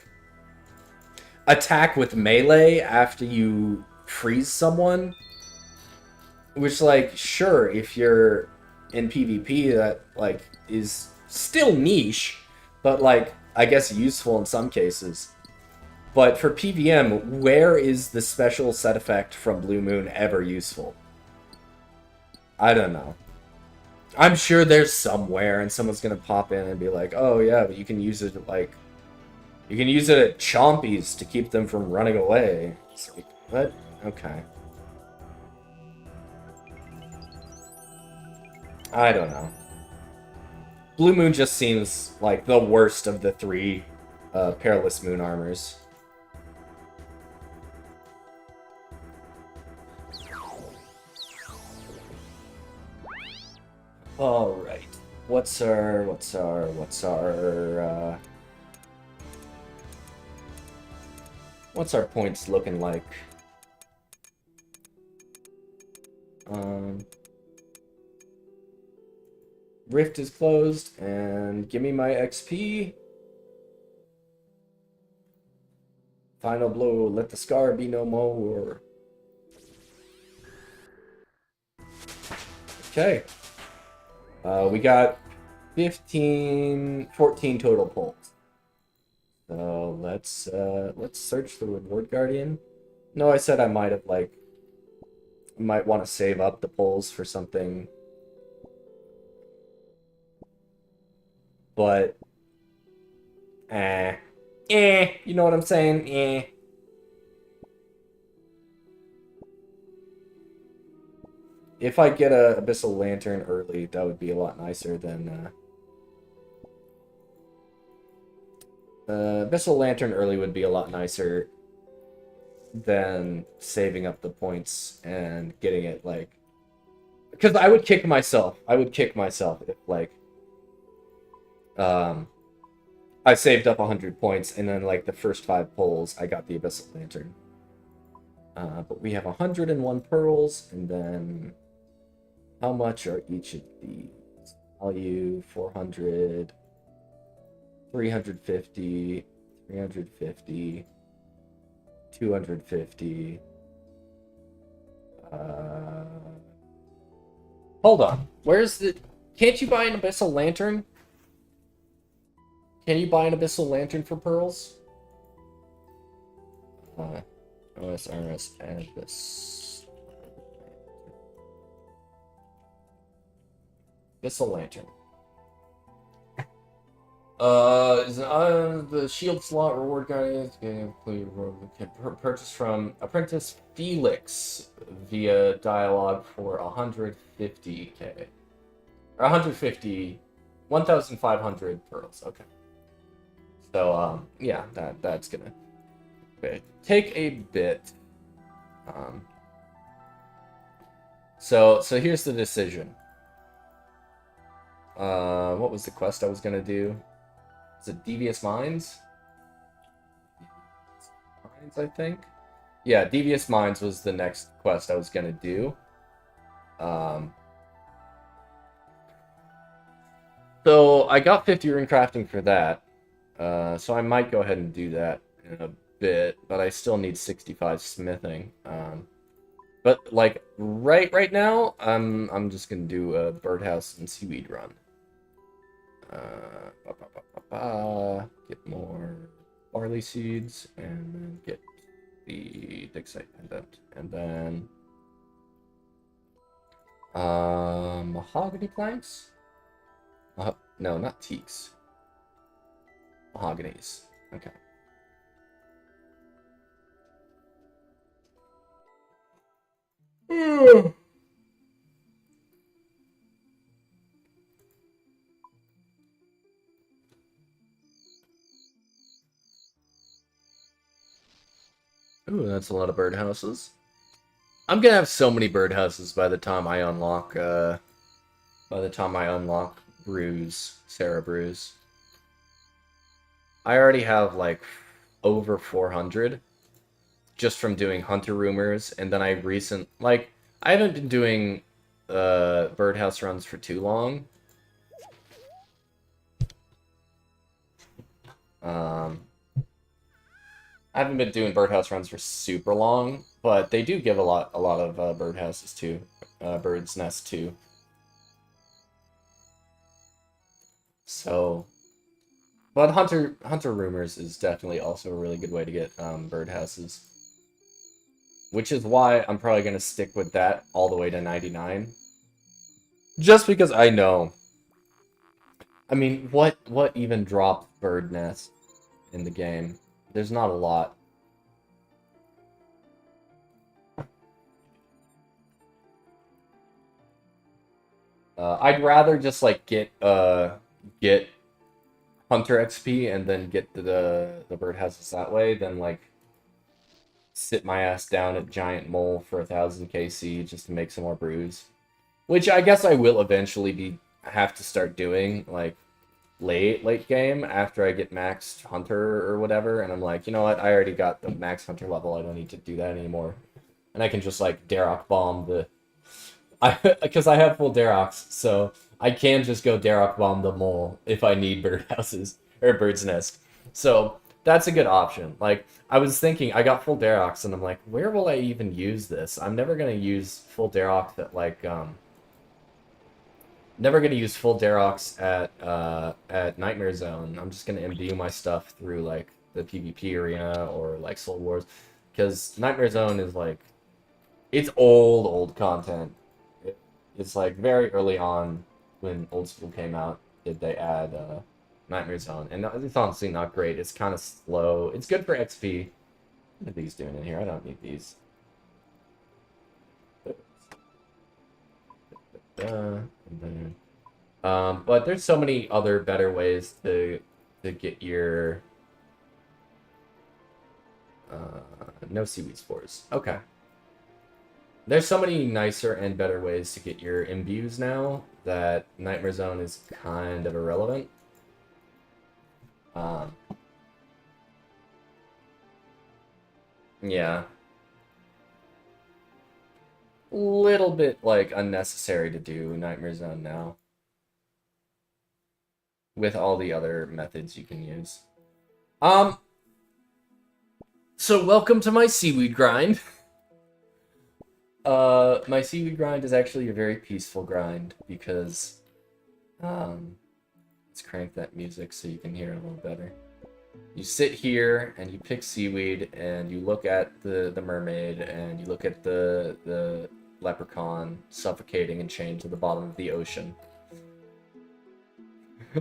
attack with melee after you freeze someone. Which, like, sure, if you're in PvP, that, like, is still niche, but, like, I guess useful in some cases. But for PVM, where is the special set effect from Blue Moon ever useful? I don't know. I'm sure there's somewhere, and someone's gonna pop in and be like, oh yeah, but you can use it, like... You can use it at Chompies to keep them from running away. It's like, what? Okay. I don't know. Blue Moon just seems like the worst of the three Perilous Moon armors. Alright. What's our points looking like? Rift is closed, and give me my XP. Final blow, let the scar be no more. Okay. We got 14 total pulls. So let's search the reward guardian. No, I said I might have, like, might want to save up the pulls for something. But you know what I'm saying? If I get a Abyssal Lantern early, that would be a lot nicer than... Abyssal Lantern early would be a lot nicer than saving up the points and getting it, like, because I would kick myself. I would kick myself if, like, um, I saved up 100 points and then, like, the first 5 pulls, I got the Abyssal Lantern. But we have 101 pearls, and then how much are each of these? Value 400, 350, 350, 250. Hold on. Where's the... Can't you buy an Abyssal Lantern? Can you buy an Abyssal Lantern for pearls? OSRS Abyssal Lantern. The shield slot reward guide can purchase from Apprentice Felix via dialogue for 150k. Or 1,500 pearls. Okay. So, yeah, that's gonna take a bit. So here's the decision. What was the quest I was gonna do? Is it Devious Minds? Minds, I think. Yeah, Devious Minds was the next quest I was gonna do. So I got 50 rune crafting for that. So I might go ahead and do that in a bit, but I still need 65 smithing. But like right now, I'm just gonna do a birdhouse and seaweed run. Get more barley seeds and then get the Dixite pendant, and then mahogany planks. No, not teaks. Mahoganies. Okay. Ooh, that's a lot of birdhouses. I'm gonna have so many birdhouses by the time I unlock Brews, Sarah Brews. I already have like over 400 just from doing Hunter Rumors, and then I haven't been doing birdhouse runs for too long. I haven't been doing birdhouse runs for super long, but they do give a lot of birdhouses too, bird's nest too. So, but Hunter Rumors is definitely also a really good way to get birdhouses, which is why I'm probably gonna stick with that all the way to 99, just because I know. I mean, what even dropped bird nest in the game? There's not a lot. I'd rather just like get Hunter XP and then get the birdhouses that way than like sit my ass down at Giant Mole for 1000 KC just to make some more brews, which I guess I will eventually have to start doing like late game after I get maxed Hunter or whatever, and I'm like, you know what, I already got the max Hunter level, I don't need to do that anymore, and I can just like Darok bomb the because I have full Daroks, so I can just go Darok bomb the mole if I need birdhouses or bird's nest. So that's a good option. Like I was thinking, I got full Daroks, and I'm like, where will I even use this? I'm never gonna use full Darok never gonna use full Daroks at Nightmare Zone. I'm just gonna imbue my stuff through like the PvP arena or like Soul Wars, because Nightmare Zone is like, it's old content. It's like very early on when Old School came out did they add Nightmare Zone, and it's honestly not great. It's kind of slow. It's good for XP. What are these doing in here? I don't need these. But there's so many other better ways to get your No seaweed spores. Okay. There's so many nicer and better ways to get your imbues now that Nightmare Zone is kind of irrelevant. Yeah. Little bit, like, unnecessary to do Nightmare Zone now. With all the other methods you can use. So welcome to my seaweed grind. My seaweed grind is actually a very peaceful grind because, let's crank that music so you can hear it a little better. You sit here and you pick seaweed and you look at the mermaid and you look at the leprechaun suffocating and chained to the bottom of the ocean.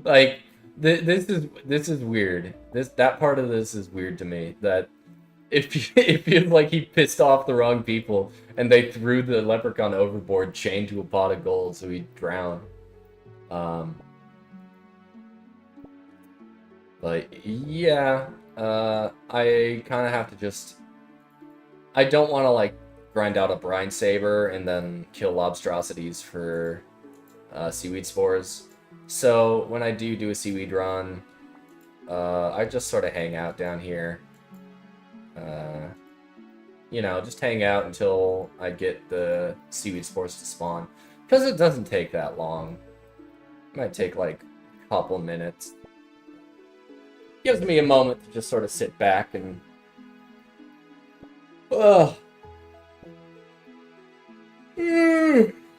Like, this is weird. That part of this is weird to me. That if you like he pissed off the wrong people and they threw the leprechaun overboard, chained to a pot of gold, so he'd drown. Like, yeah, I kind of have to just. I don't want to like grind out a brine saber and then kill lobstrosities for seaweed spores. So when I do a seaweed run, I just sort of hang out down here. You know, just hang out until I get the seaweed spores to spawn. Because it doesn't take that long. It might take like a couple minutes. Gives me a moment to just sort of sit back and...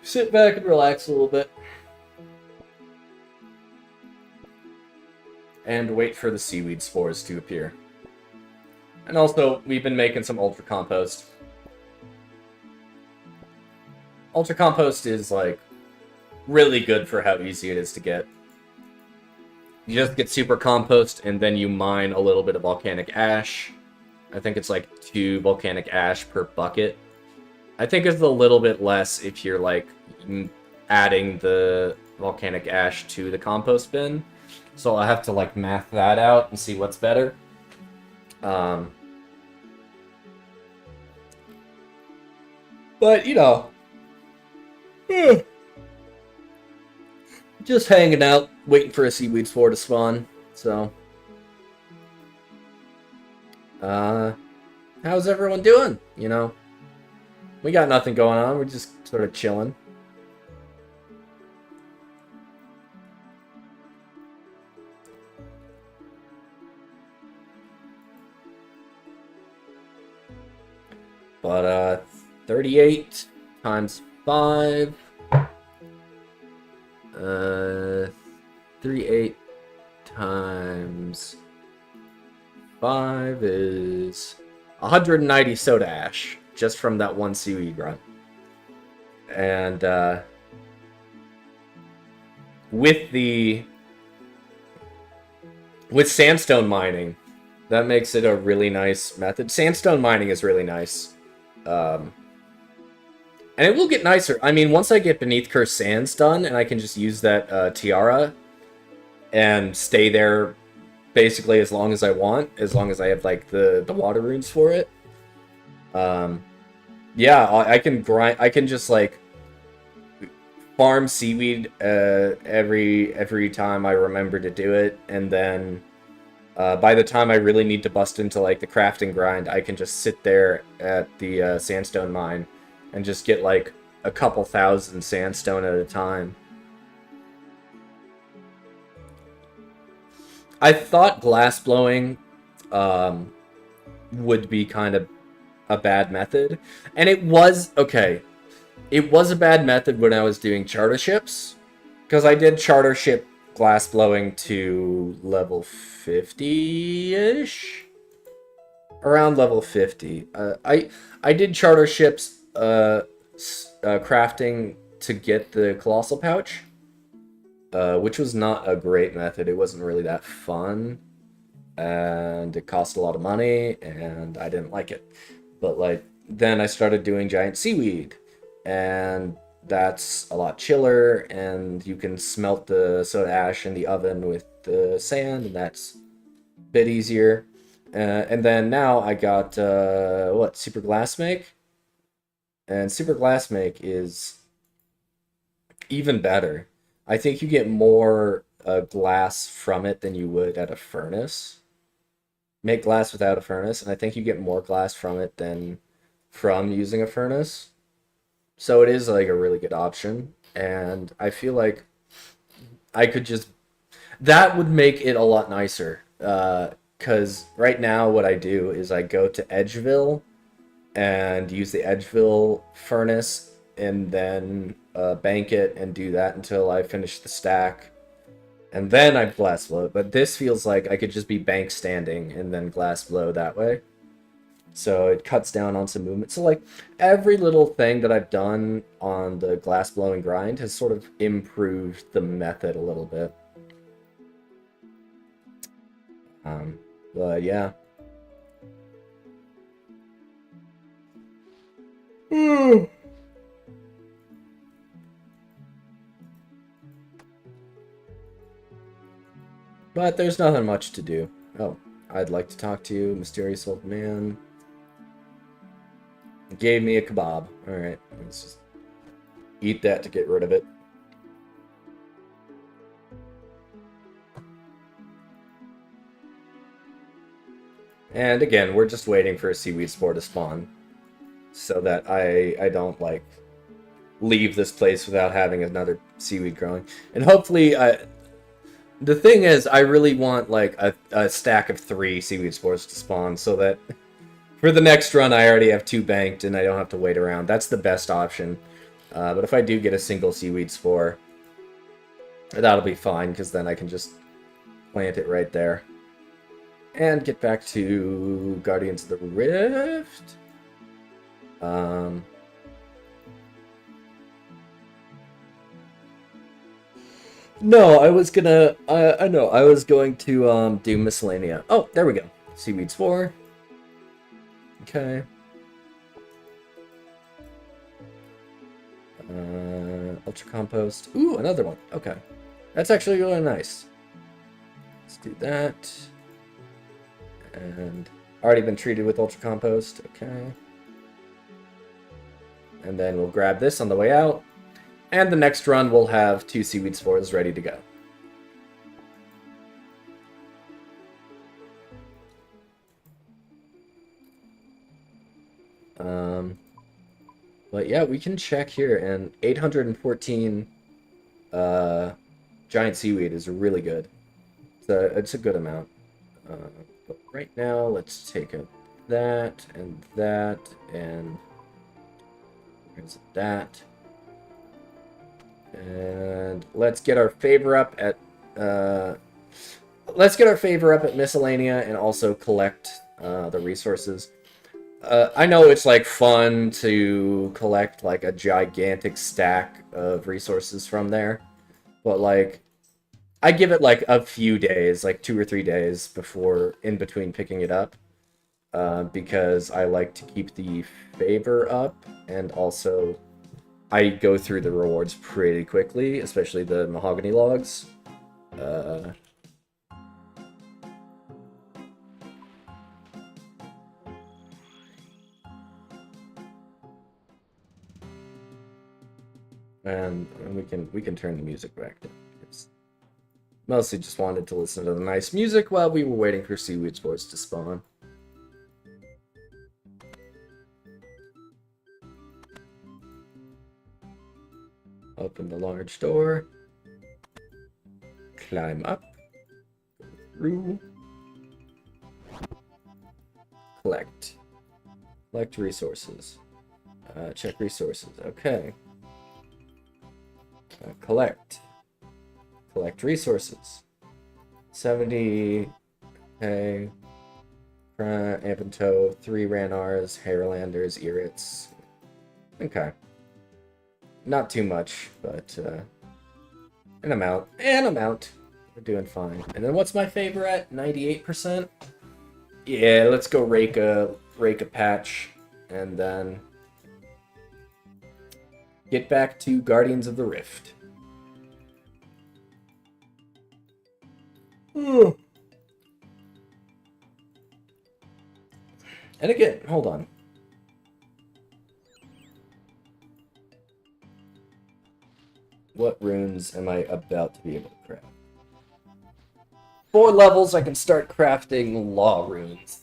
sit back and relax a little bit. And wait for the seaweed spores to appear. And also, we've been making some ultra compost. Ultra compost is, like, really good for how easy it is to get. You just get super compost, and then you mine a little bit of volcanic ash. I think it's like 2 volcanic ash per bucket. I think it's a little bit less if you're, like, adding the volcanic ash to the compost bin. So I'll have to, like, math that out and see what's better. But, you know, just hanging out, waiting for a seaweed spore to spawn, so. How's everyone doing? You know, we got nothing going on, we're just sort of chilling. But, 38 times 5. 38 times 5 is 190 soda ash, just from that one seaweed run. And, with sandstone mining, that makes it a really nice method. Sandstone mining is really nice. And it will get nicer. I mean, once I get Beneath Cursed Sands done, and I can just use that tiara and stay there basically as long as I want, as long as I have, like, the water runes for it. Yeah, I can grind. I can just, like, farm seaweed every time I remember to do it, and then by the time I really need to bust into, like, the crafting grind, I can just sit there at the sandstone mine and just get, like, a couple thousand sandstone at a time. I thought glass blowing would be kind of a bad method. And it was, okay, it was a bad method when I was doing charter ships. Because I did charter ship glass blowing to level 50-ish? Around level 50. I did charter ships crafting to get the colossal pouch, which was not a great method. It wasn't really that fun, and it cost a lot of money, and I didn't like it. But, like, then I started doing giant seaweed, and that's a lot chiller, and you can smelt the soda ash in the oven with the sand, and that's a bit easier. And then now I got, what, Super Glass Make? And Super Glass Make is even better. I think you get more glass from it than you would at a furnace. Make glass without a furnace, and I think you get more glass from it than from using a furnace. So it is like a really good option, and I feel like I could just that would make it a lot nicer. Because right now what I do is I go to Edgeville and use the Edgeville furnace and then bank it and do that until I finish the stack. And then I glass blow it. But this feels like I could just be bank standing and then glass blow that way. So it cuts down on some movement. So like every little thing that I've done on the glass blowing grind has sort of improved the method a little bit. But yeah. But there's nothing much to do. Oh, I'd like to talk to you, mysterious old man. Gave me a kebab. Alright, let's just eat that to get rid of it. And again, we're just waiting for a seaweed spore to spawn. So that I don't, like, leave this place without having another seaweed growing. And hopefully, the thing is, I really want, like, a stack of 3 seaweed spores to spawn so that for the next run, I already have 2 banked and I don't have to wait around. That's the best option. But if I do get a single seaweed spore, that'll be fine, because then I can just plant it right there. And get back to Guardians of the Rift. No, I was gonna, I know, I was going to, do Miscellanea. Oh, there we go. Seaweed Spore. Okay. Ultra Compost. Ooh, another one. Okay. That's actually really nice. Let's do that. And already been treated with Ultra Compost. Okay. And then we'll grab this on the way out. And the next run we'll have 2 Seaweed Spores ready to go. But yeah, we can check here, and 814 giant seaweed is really good. So it's a good amount. But right now, let's take that, and where's that? And let's get our favor up at Miscellanea and also collect the resources. I know it's like fun to collect like a gigantic stack of resources from there, but like I give it like a few days, like 2 or 3 days before in between picking it up, because I like to keep the favor up, and also I go through the rewards pretty quickly, especially the mahogany logs. And we can turn the music back down. Mostly just wanted to listen to the nice music while we were waiting for seaweed spores to spawn. Open the large door. Climb up. Through. Collect. Collect resources. Check resources. Okay. Collect. Collect resources. 70. Okay. Ampentoe, 3 Ranars, Hairlanders, Irits. Okay. Not too much, but an amount. We're doing fine. And then what's my favor at? 98%? Yeah, let's go rake a patch and then get back to Guardians of the Rift. And again, hold on. What runes am I about to be able to craft? 4 levels, I can start crafting law runes.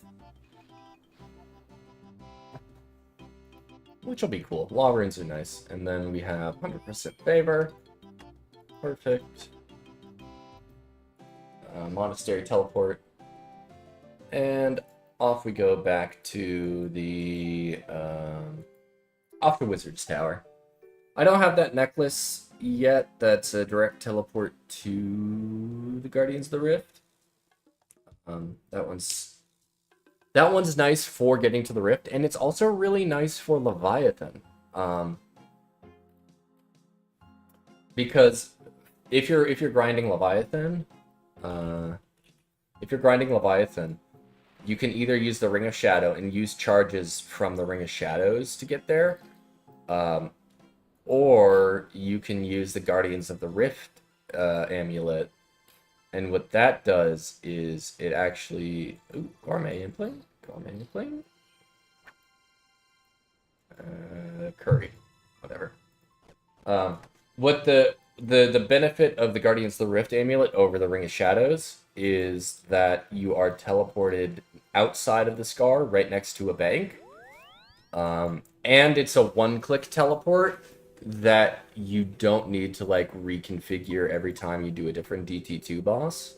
Which will be cool. Law runes are nice. And then we have 100% favor. Perfect. Monastery teleport. And off we go back to the off to Wizard's Tower. I don't have that necklace yet. That's a direct teleport to the Guardians of the Rift. That one's nice for getting to the Rift, and it's also really nice for Leviathan. Because if you're grinding Leviathan, you can either use the Ring of Shadow and use charges from the Ring of Shadows to get there, or you can use the Guardians of the Rift amulet, and what that does is it actually... Ooh, Gourmet Implant? Curry. Whatever. What the benefit of the Guardians of the Rift amulet over the Ring of Shadows is that you are teleported outside of the Scar, right next to a bank. And it's a one-click teleport that you don't need to, like, reconfigure every time you do a different DT2 boss.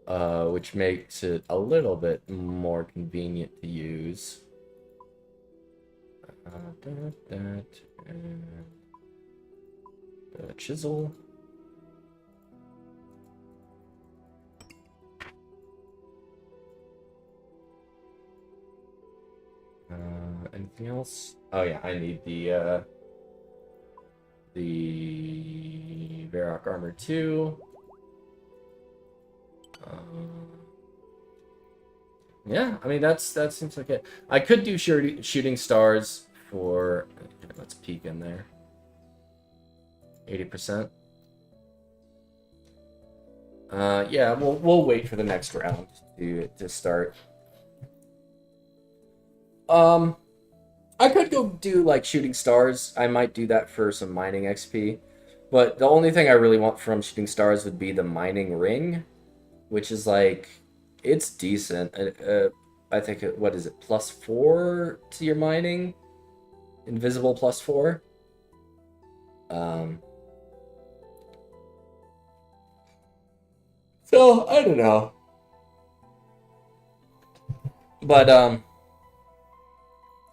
Which makes it a little bit more convenient to use. Chisel. Anything else? Oh yeah, I need the Varrock Armor 2. Yeah, I mean that seems like it. I could do shooting stars for. Let's peek in there. 80%. Yeah, we'll wait for the next round to start. I could go do like shooting stars. I might do that for some mining XP. But the only thing I really want from shooting stars would be the mining ring, which is like, it's decent. I think what is it, +4 to your mining? Invisible +4. So I don't know. But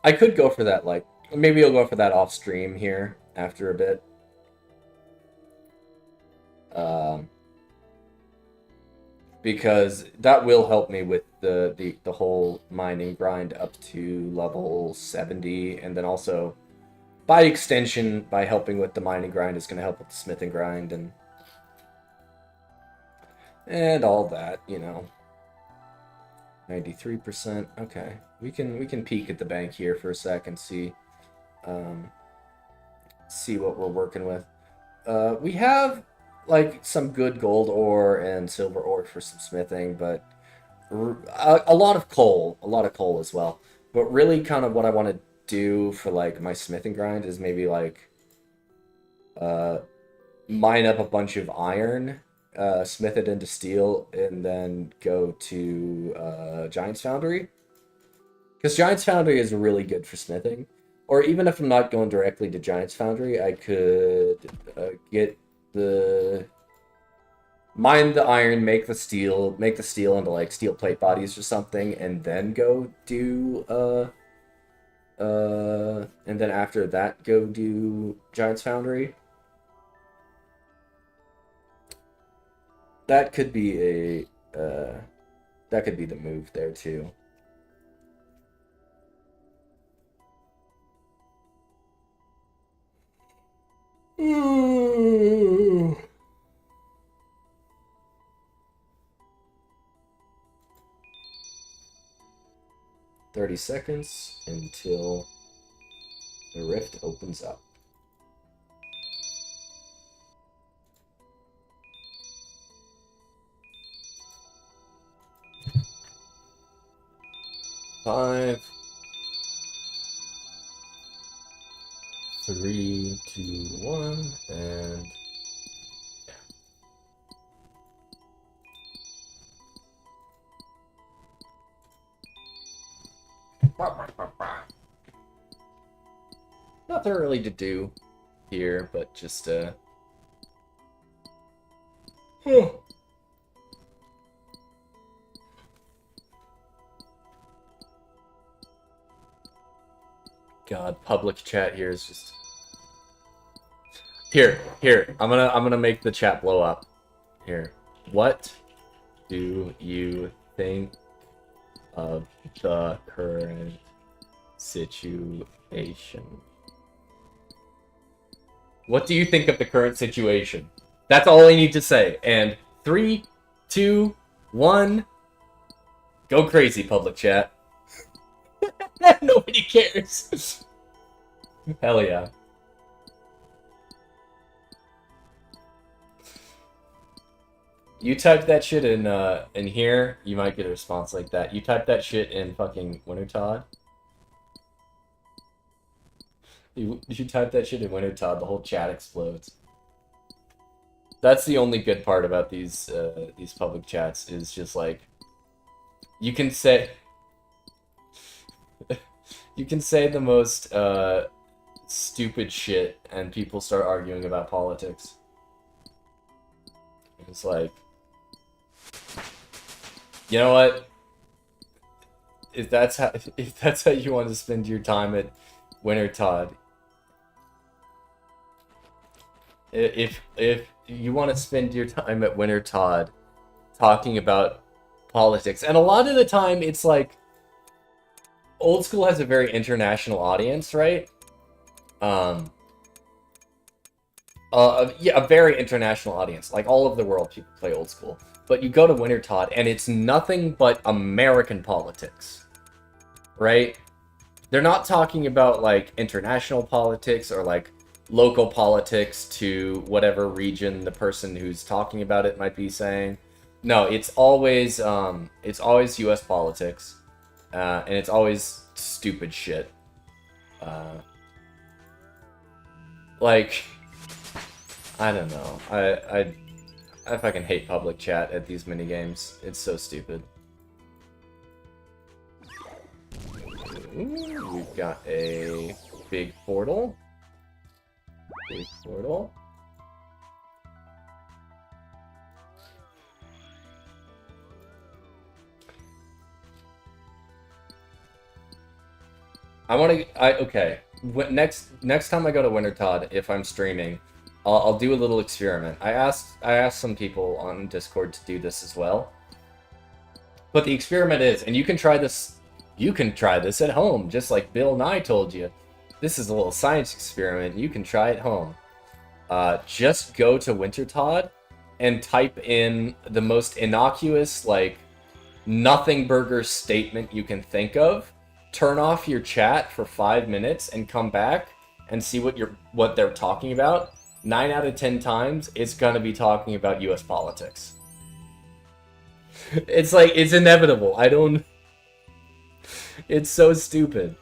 I could go for that, like, maybe I'll go for that off stream here after a bit. Because that will help me with the whole mining grind up to level 70, and then also, by extension, by helping with the mining grind is going to help with the smithing grind and all that, you know. 93%. Okay, we can peek at the bank here for a sec and see what we're working with. We have like some good gold ore and silver ore for some smithing, but a lot of coal as well. But really, kind of what I want to do for like my smithing grind is maybe like mine up a bunch of iron, smith it into steel, and then go to Giant's Foundry. Because Giant's Foundry is really good for smithing. Or even if I'm not going directly to Giant's Foundry, I could mine the iron, make the steel into like steel plate bodies or something, and then go do and then after that go do Giant's Foundry. That could be the move there too. Ooh. 30 seconds until the rift opens up. 5, 3, 2, 1, and nothing really to do here, but just God, public chat here is just here. I'm gonna make the chat blow up. Here, what do you think of the current situation? What do you think of the current situation? That's all I need to say. And 3, 2, 1, go crazy, public chat. Nobody cares. Hell yeah. You type that shit in here, you might get a response like that. You type that shit in fucking Winter Todd. You type that shit in Winter Todd, the whole chat explodes. That's the only good part about these public chats is just like you can say you can say the most stupid shit and people start arguing about politics. It's like, you know what? If that's how you want to spend your time at Winter Todd, if you want to spend your time at Winter Todd talking about politics, and a lot of the time it's like Old School has a very international audience, right? Yeah, a very international audience. Like all over the world, people play Old School. But you go to Winter Todd, and it's nothing but American politics, right? They're not talking about like international politics or like local politics to whatever region the person who's talking about it might be saying. No, it's always U.S. politics, and it's always stupid shit. Like, I don't know. I fucking hate public chat at these minigames. It's so stupid. Ooh, we've got a big portal. Big portal. Okay. Next time I go to Winter Todd, if I'm streaming, I'll do a little experiment. I asked some people on Discord to do this as well. But the experiment is, and you can try this at home, just like Bill Nye told you. This is a little science experiment. You can try it home. Just go to Winter Todd and type in the most innocuous, like, nothing burger statement you can think of. Turn off your chat for 5 minutes and come back and see what they're talking about. 9 out of 10 times, it's gonna be talking about U.S. politics. It's like, it's inevitable. It's so stupid.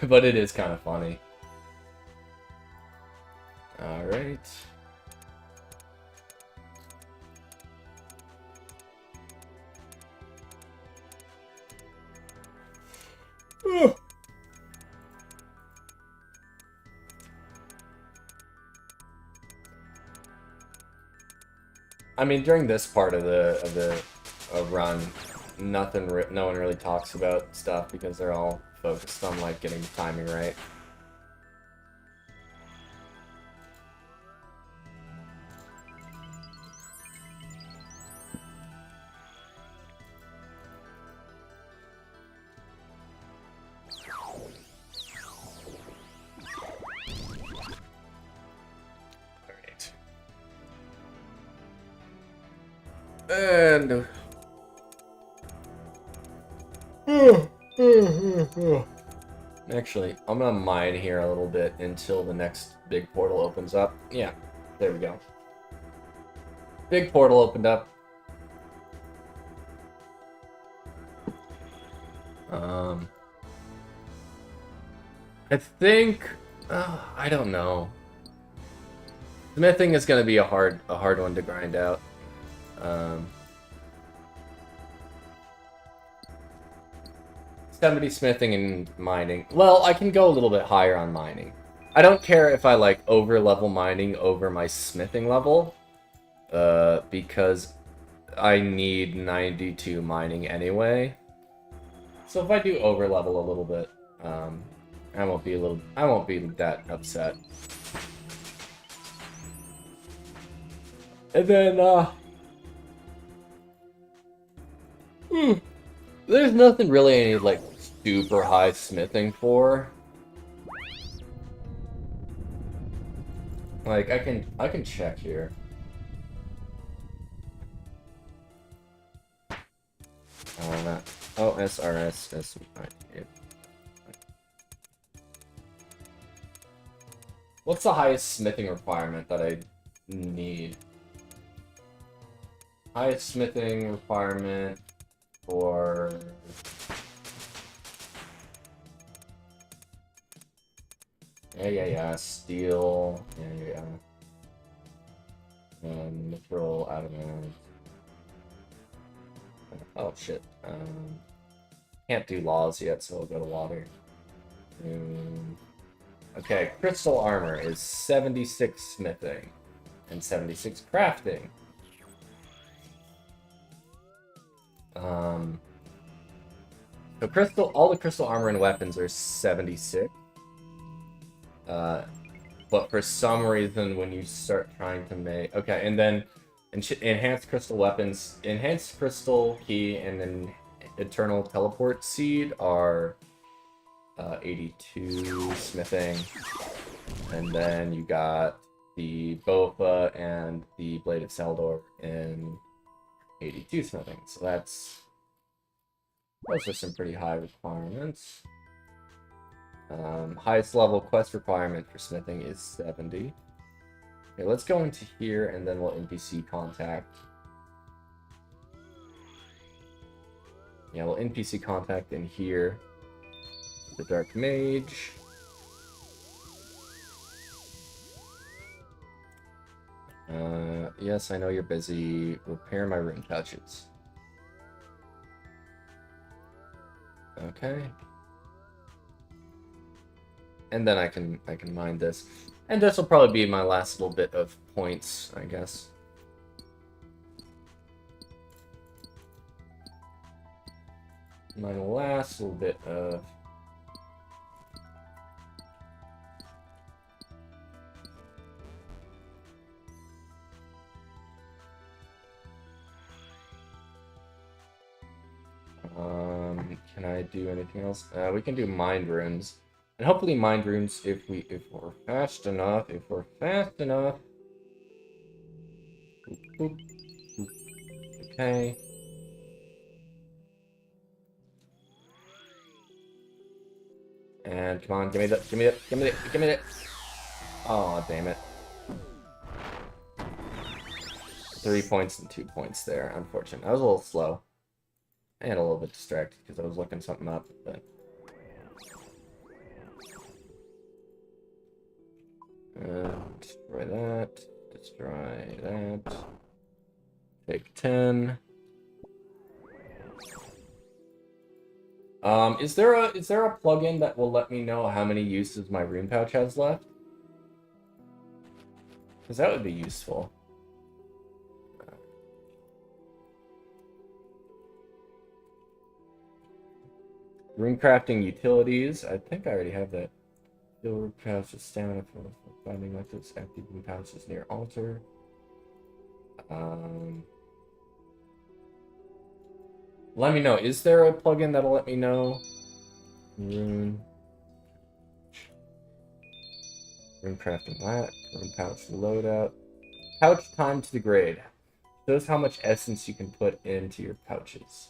But it is kind of funny. Alright. I mean, during this part of the run, no one really talks about stuff because they're all focused on like getting the timing right. And Actually, I'm gonna mine here a little bit until the next big portal opens up. Yeah, there we go. Big portal opened up. I think I don't know. Smithing is gonna be a hard one to grind out. Um, 70 smithing and mining. Well, I can go a little bit higher on mining. I don't care if I like over level mining over my smithing level, because I need 92 mining anyway. So if I do over level a little bit, I won't be that upset. And then there's nothing really I need like super high smithing for. Like I can check here. Oh, SRS. What's the highest smithing requirement that I need? Highest smithing requirement for... Yeah. Steel. Yeah. Mithril, adamant. Oh, shit. Can't do laws yet, so we'll go to water. Okay, crystal armor is 76 smithing and 76 crafting. So all the crystal armor and weapons are 76. But for some reason, when you start trying to make... Okay, and then enhanced crystal weapons, enhanced crystal key, and then eternal teleport seed are 82 smithing. And then you got the Bofa and the Blade of Seldor in 82 smithing. So those are some pretty high requirements. Highest level quest requirement for smithing is 70. Okay, let's go into here and then we'll NPC contact. Yeah, we'll NPC contact in here. The Dark Mage. Yes, I know you're busy. Repair my rune pouches. Okay. And then I can mine this. And this will probably be my last little bit of points, I guess. My last little bit of... Can I do anything else? We can do mind runes. And hopefully mind runes if we're fast enough. If we're fast enough. Boop, boop, boop. Okay. And come on, give me that. Oh, damn it. 3 points and 2 points there, unfortunate. I was a little slow. And a little bit distracted because I was looking something up, but... destroy that. Destroy that. Take 10. Is there a plugin that will let me know how many uses my rune pouch has left? Because that would be useful. Rune crafting utilities. I think I already have that. Fill rune pouch with stamina for finding methods. Empty rune pouches near altar. Let me know. Is there a plugin that'll let me know? Rune crafting lat. Rune pouch loadout. Pouch time to degrade. Shows how much essence you can put into your pouches.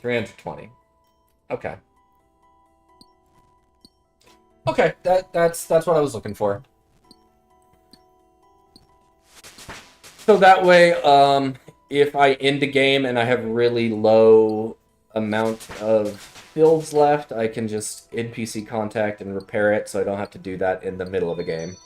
320. Okay. Okay, that's what I was looking for. So that way, if I end a game and I have really low amount of builds left, I can just NPC contact and repair it, so I don't have to do that in the middle of a game.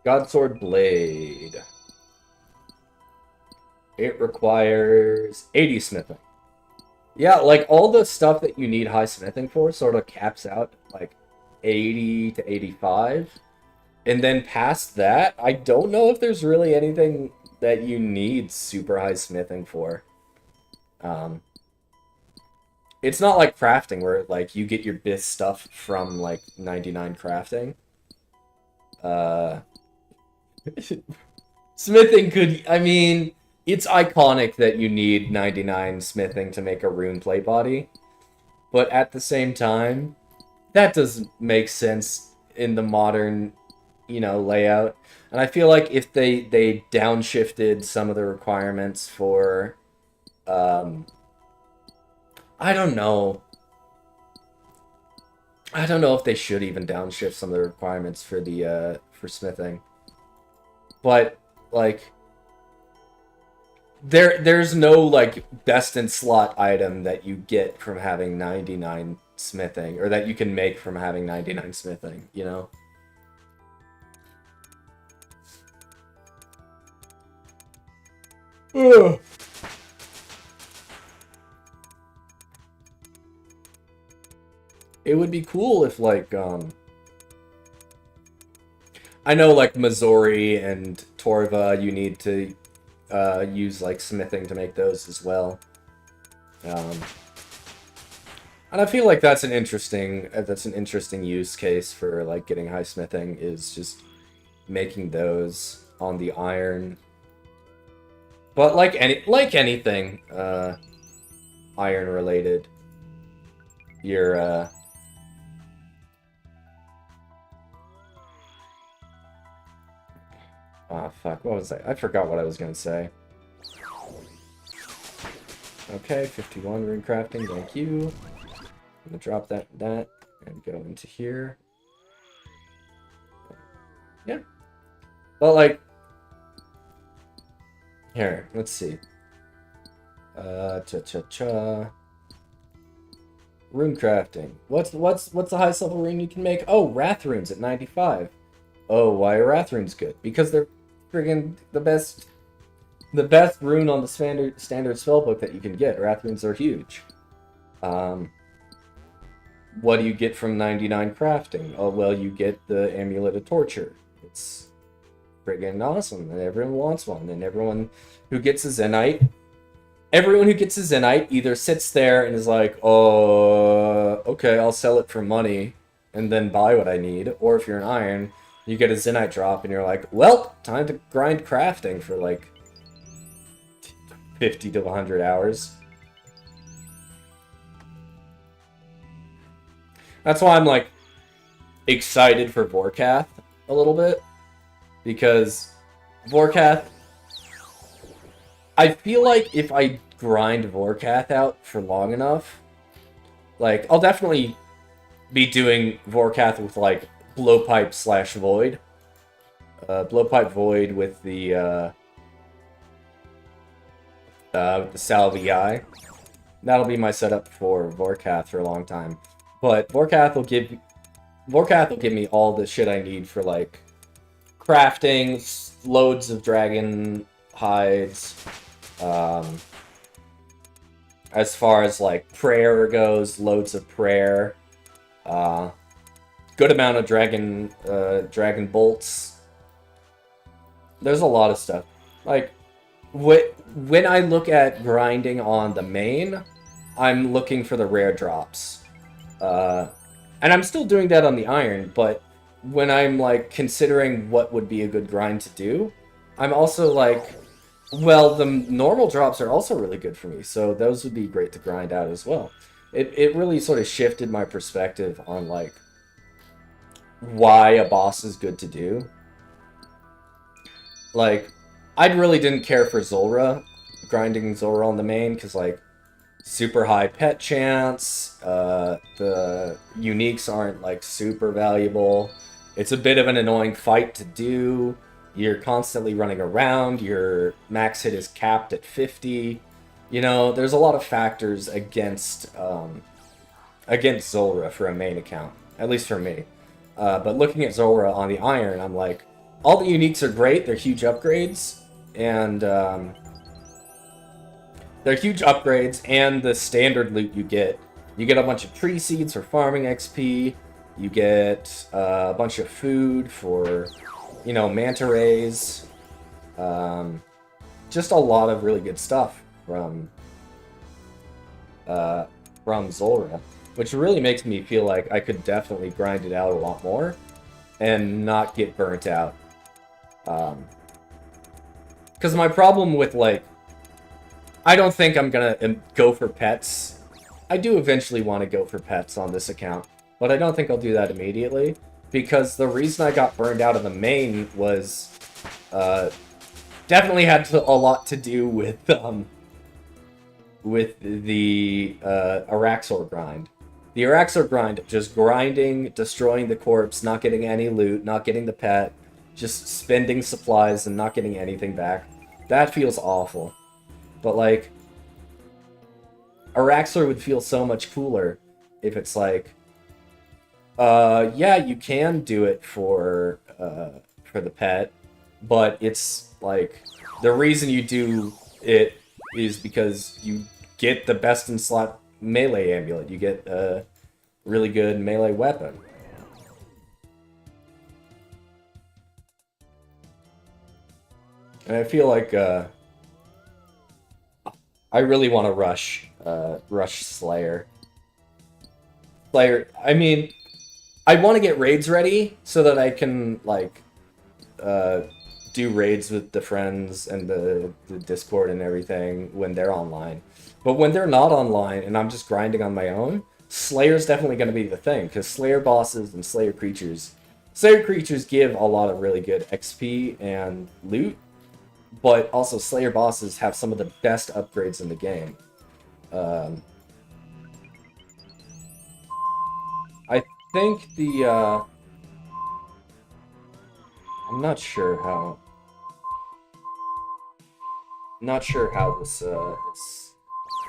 Godsword Blade. It requires 80 smithing. Yeah, like all the stuff that you need high smithing for sort of caps out like 80 to 85. And then past that, I don't know if there's really anything that you need super high smithing for. It's not like crafting where like you get your best stuff from like 99 crafting. Smithing could, I mean, it's iconic that you need 99 smithing to make a rune plate body, but at the same time, that doesn't make sense in the modern, layout. And I feel like if they downshifted some of the requirements for, I don't know. I don't know if they should even downshift some of the requirements for the for smithing. But like there's no like best in slot item that you get from having 99 smithing, or that you can make from having 99 smithing, you know? Ugh. It would be cool if like I know like Missouri and Torva you need to use like smithing to make those as well. And I feel like that's an interesting use case for like getting high smithing, is just making those on the iron. But like anything iron related, you're oh fuck, what was I forgot what I was gonna say. Okay, 51 rune crafting, thank you. I'm gonna drop that and go into here. Yeah. Well, like, here, let's see. Rune crafting. What's the highest level rune you can make? Oh, Wrath runes at 95. Oh, why are Wrath runes good? Because they're friggin' the best rune on the standard spellbook that you can get. Wrath runes are huge. What do you get from 99 crafting? Oh, well, you get the Amulet of Torture. It's friggin' awesome, and everyone wants one. And everyone who gets a Zenyte either sits there and is like, oh, okay, I'll sell it for money and then buy what I need. Or if you're an iron, you get a Zenyte drop and you're like, well, time to grind crafting for like 50 to 100 hours. That's why I'm like excited for Vorkath a little bit, because Vorkath, I feel like if I grind Vorkath out for long enough, like I'll definitely be doing Vorkath with like Blowpipe / Void. Blowpipe Void with the Salvii. That'll be my setup for Vorkath for a long time. But Vorkath will give me all the shit I need for like crafting, loads of dragon hides. As far as like prayer goes, loads of prayer. Good amount of dragon bolts. There's a lot of stuff. Like when I look at grinding on the main, I'm looking for the rare drops. And I'm still doing that on the iron, but when I'm like considering what would be a good grind to do, I'm also like Well, the normal drops are also really good for me, so those would be great to grind out as well. It really sort of shifted my perspective on like why a boss is good to do. Like, I really didn't care for Zulrah, grinding Zulrah on the main, because like super high pet chance, the uniques aren't like super valuable. It's a bit of an annoying fight to do. You're constantly running around. Your max hit is capped at 50. You know, there's a lot of factors against Zulrah for a main account, at least for me. But looking at Zulrah on the Iron, I'm like, all the uniques are great. They're huge upgrades, and the standard loot you get. You get a bunch of tree seeds for farming XP. You get a bunch of food for, manta rays. Just a lot of really good stuff from Zulrah, which really makes me feel like I could definitely grind it out a lot more and not get burnt out. Because my problem with, like, I don't think I'm gonna go for pets. I do eventually want to go for pets on this account, but I don't think I'll do that immediately, because the reason I got burned out of the main was definitely had a lot to do with the Araxor grind. The Araxor grind, just grinding, destroying the corpse, not getting any loot, not getting the pet, just spending supplies and not getting anything back. That feels awful. But, like, Araxor would feel so much cooler if it's like, yeah, you can do it for the pet, but it's like the reason you do it is because you get the best in slot melee amulet. You get a really good melee weapon. And I feel like I really want to rush Slayer. I mean, I want to get raids ready so that I can, like, do raids with the friends and the Discord and everything when they're online. But when they're not online and I'm just grinding on my own, Slayer's definitely going to be the thing, because Slayer bosses and Slayer creatures give a lot of really good XP and loot, but also Slayer bosses have some of the best upgrades in the game. I think I'm not sure how this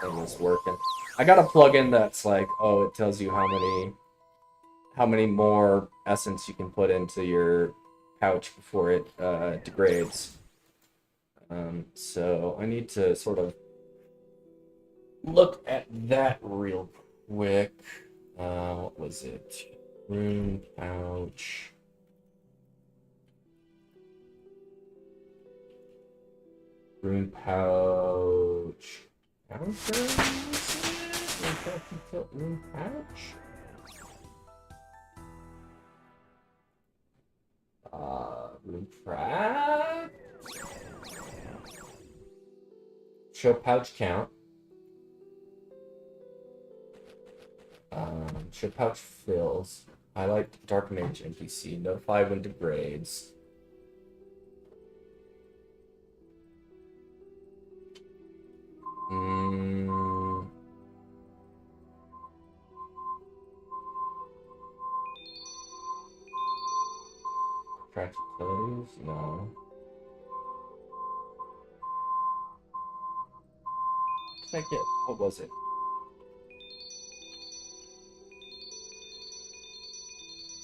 thing is working. I got a plugin that's like, oh, it tells you how many more essence you can put into your pouch before it degrades. So I need to sort of look at that real quick. What was it? Rune pouch. Rune pouch. Rune pouch. Rune pouch. Show pouch count. Show pouch fills. Highlight Dark Mage NPC. Notify when degrades. Track utilities? No. What did I get? What was it?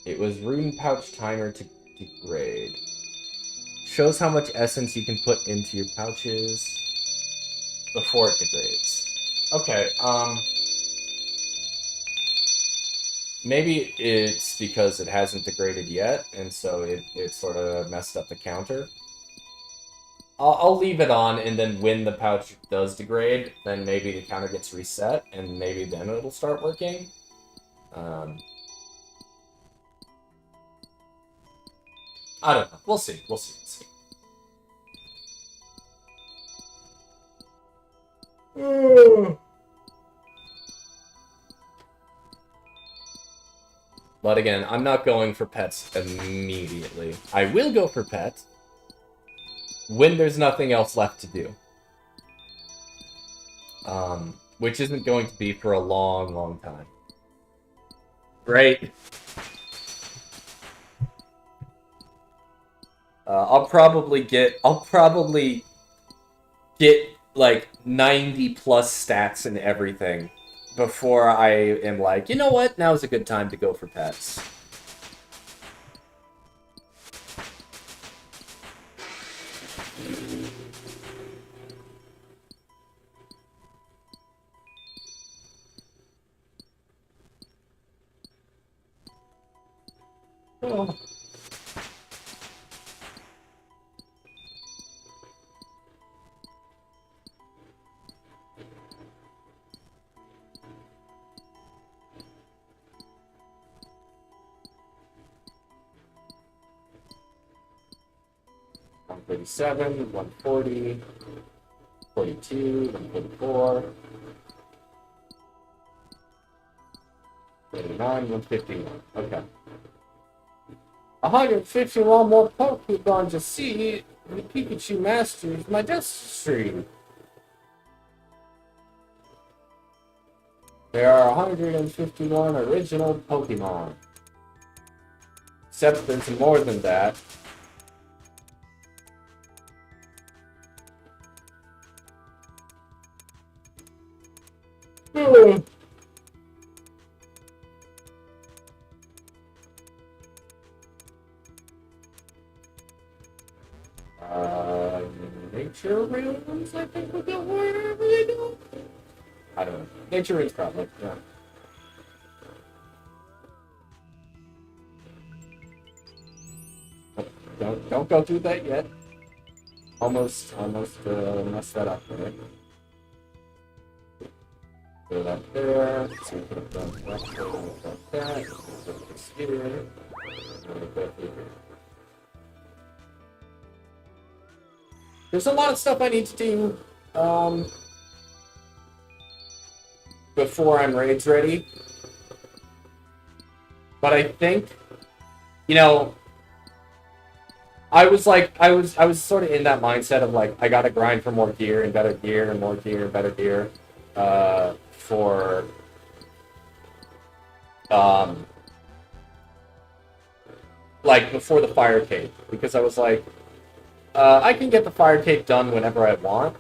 It was Rune Pouch Timer to degrade. Shows how much essence you can put into your pouches before it degrades. Okay, maybe it's because it hasn't degraded yet, and so it sort of messed up the counter. I'll leave it on, and then when the pouch does degrade, then maybe the counter gets reset, and maybe then it'll start working. I don't know. We'll see. We'll see. But again, I'm not going for pets immediately. I will go for pets when there's nothing else left to do. Which isn't going to be for a long, long time. Right? I'll probably get like 90 plus stats and everything before I am like, you know what? Now's a good time to go for pets. Oh. I'm 137, 140, 42, 144, 39, 151. Okay. 151 more Pokemon to see. The Pikachu masters my destiny. There are 151 original Pokemon. Except there's more than that. Nature runes, I think we go wherever they go. I don't know. Nature runes probably, yeah. Don't go through that yet. Almost messed that up there. Put that there. So we could have done that. Put this here. There's a lot of stuff I need to do before I'm raids ready. But I think, you know, I was sort of in that mindset of like, I gotta grind for more gear and better gear and more gear and better gear for like before the fire cape, because I was like, I can get the fire cape done whenever I want,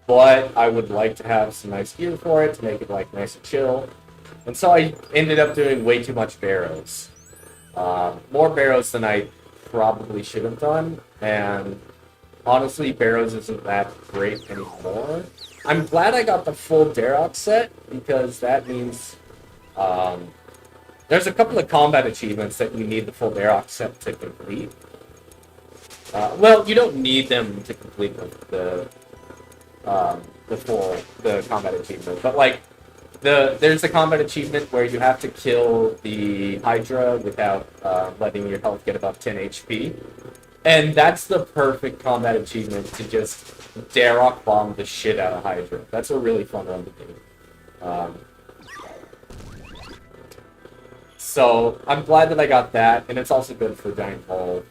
but I would like to have some nice gear for it to make it like nice and chill. And so I ended up doing way too much barrows. More barrows than I probably should have done, and honestly, barrows isn't that great anymore. I'm glad I got the full Darok set, because that means there's a couple of combat achievements that you need the full Darok set to complete. Well, you don't need them to complete the combat achievement, but like there's a combat achievement where you have to kill the Hydra without letting your health get above 10 HP, and that's the perfect combat achievement to just Darok bomb the shit out of Hydra. That's a really fun run to do. So I'm glad that I got that, and it's also good for Giant Hole.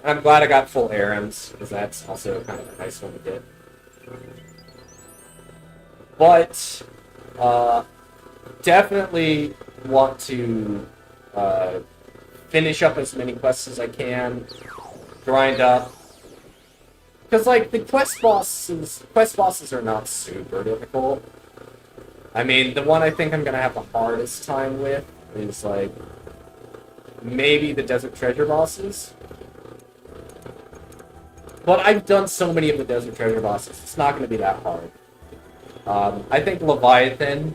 I'm glad I got full Arams, because that's also kind of a nice one to get. But definitely want to finish up as many quests as I can, grind up. Because like the quest bosses are not super difficult. I mean, the one I think I'm gonna have the hardest time with is like maybe the Desert Treasure bosses. But I've done so many of the Desert Treasure bosses, it's not going to be that hard. I think Leviathan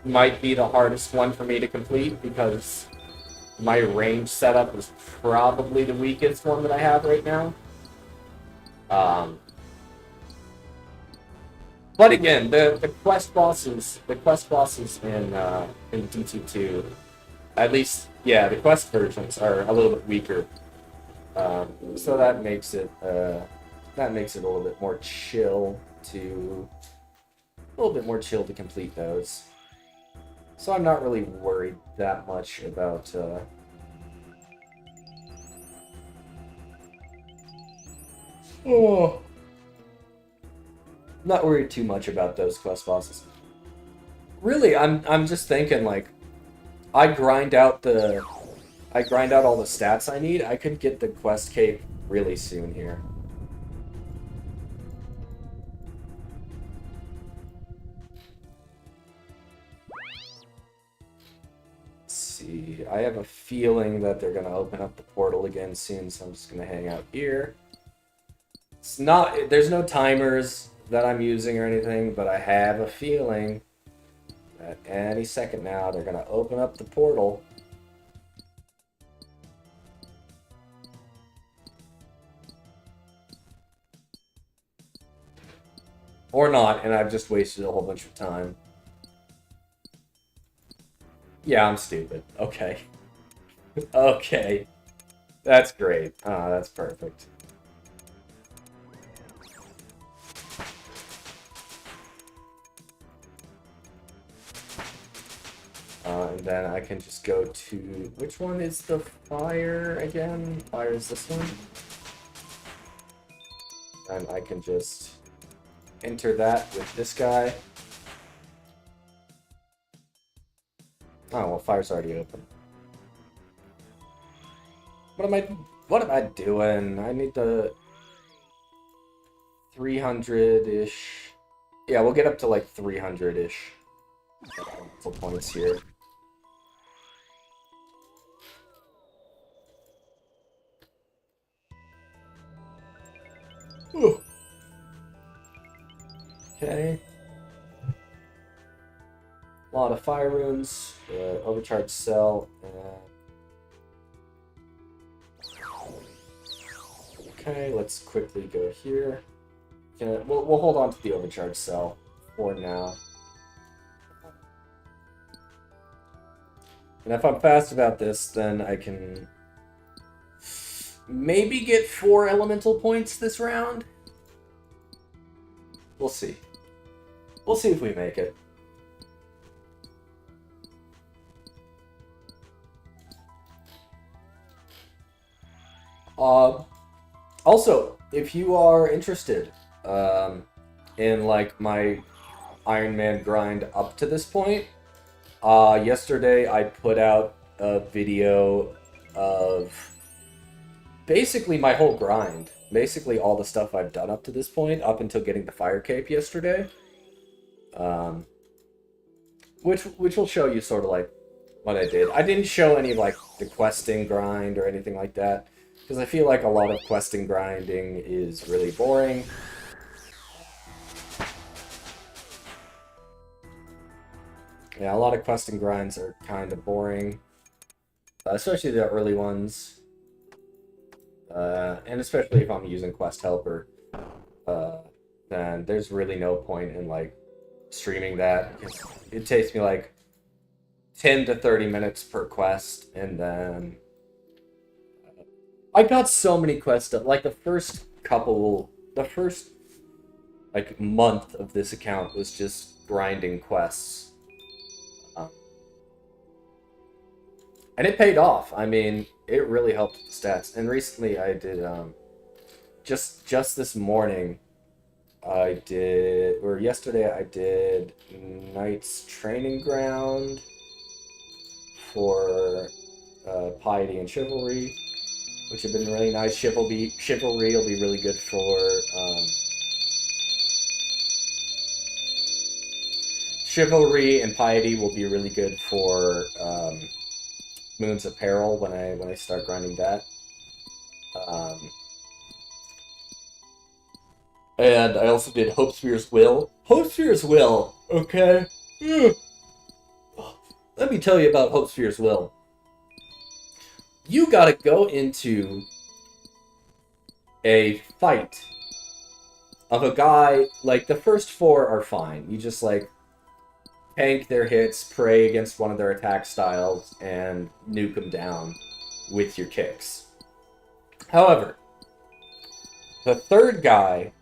might be the hardest one for me to complete, because my range setup is probably the weakest one that I have right now. But again, the quest bosses in DT2, at least, yeah, the quest versions are a little bit weaker. So that makes it a little bit more chill. to a little bit more chill to complete those. So I'm not really worried that much about not worried too much about those quest bosses. Really, I'm just thinking like I grind out all the stats I need. I could get the quest cape really soon here. Let's see. I have a feeling that they're gonna open up the portal again soon, so I'm just gonna hang out here. It's not. There's no timers that I'm using or anything, but I have a feeling that any second now they're gonna open up the portal. Or not, and I've just wasted a whole bunch of time. Yeah, I'm stupid. Okay. Okay. That's great. Ah, that's perfect. And then I can just go to... Which one is the fire again? Fire is this one. And I can just enter that with this guy. Oh, well, fire's already open. What am I doing? I need the 300-ish. Yeah, we'll get up to like 300-ish points here. Ooh. Okay. A lot of fire runes, overcharged cell, okay, let's quickly go here. We'll hold on to the overcharged cell for now. And if I'm fast about this, then I can maybe get 4 elemental points this round. We'll see. We'll see if we make it. Also, if you are interested in like my Iron Man grind up to this point, yesterday I put out a video of basically my whole grind. Basically all the stuff I've done up to this point, up until getting the fire cape yesterday. Which will show you sort of like what I did. I didn't show any of like the questing grind or anything like that, because I feel like a lot of questing grinding is really boring. Yeah, a lot of questing grinds are kind of boring, especially the early ones. And especially if I'm using Quest Helper, then there's really no point in like streaming that, because it takes me like 10 to 30 minutes per quest, and then I got so many quests up. Like the first like month of this account was just grinding quests. And it paid off. I mean, it really helped with the stats. And recently I did, just this morning, yesterday I did Knight's Training Ground for Piety and Chivalry, which have been really nice. Chivalry will be really good for Chivalry, and Piety will be really good for Moon's Apparel when I start grinding that. And I also did Hopesphere's Will. Hopesphere's Will, okay? Let me tell you about Hopesphere's Will. You gotta go into a fight of a guy, like, the first 4 are fine. You just, like, tank their hits, pray against one of their attack styles, and nuke them down with your kicks. However, the third guy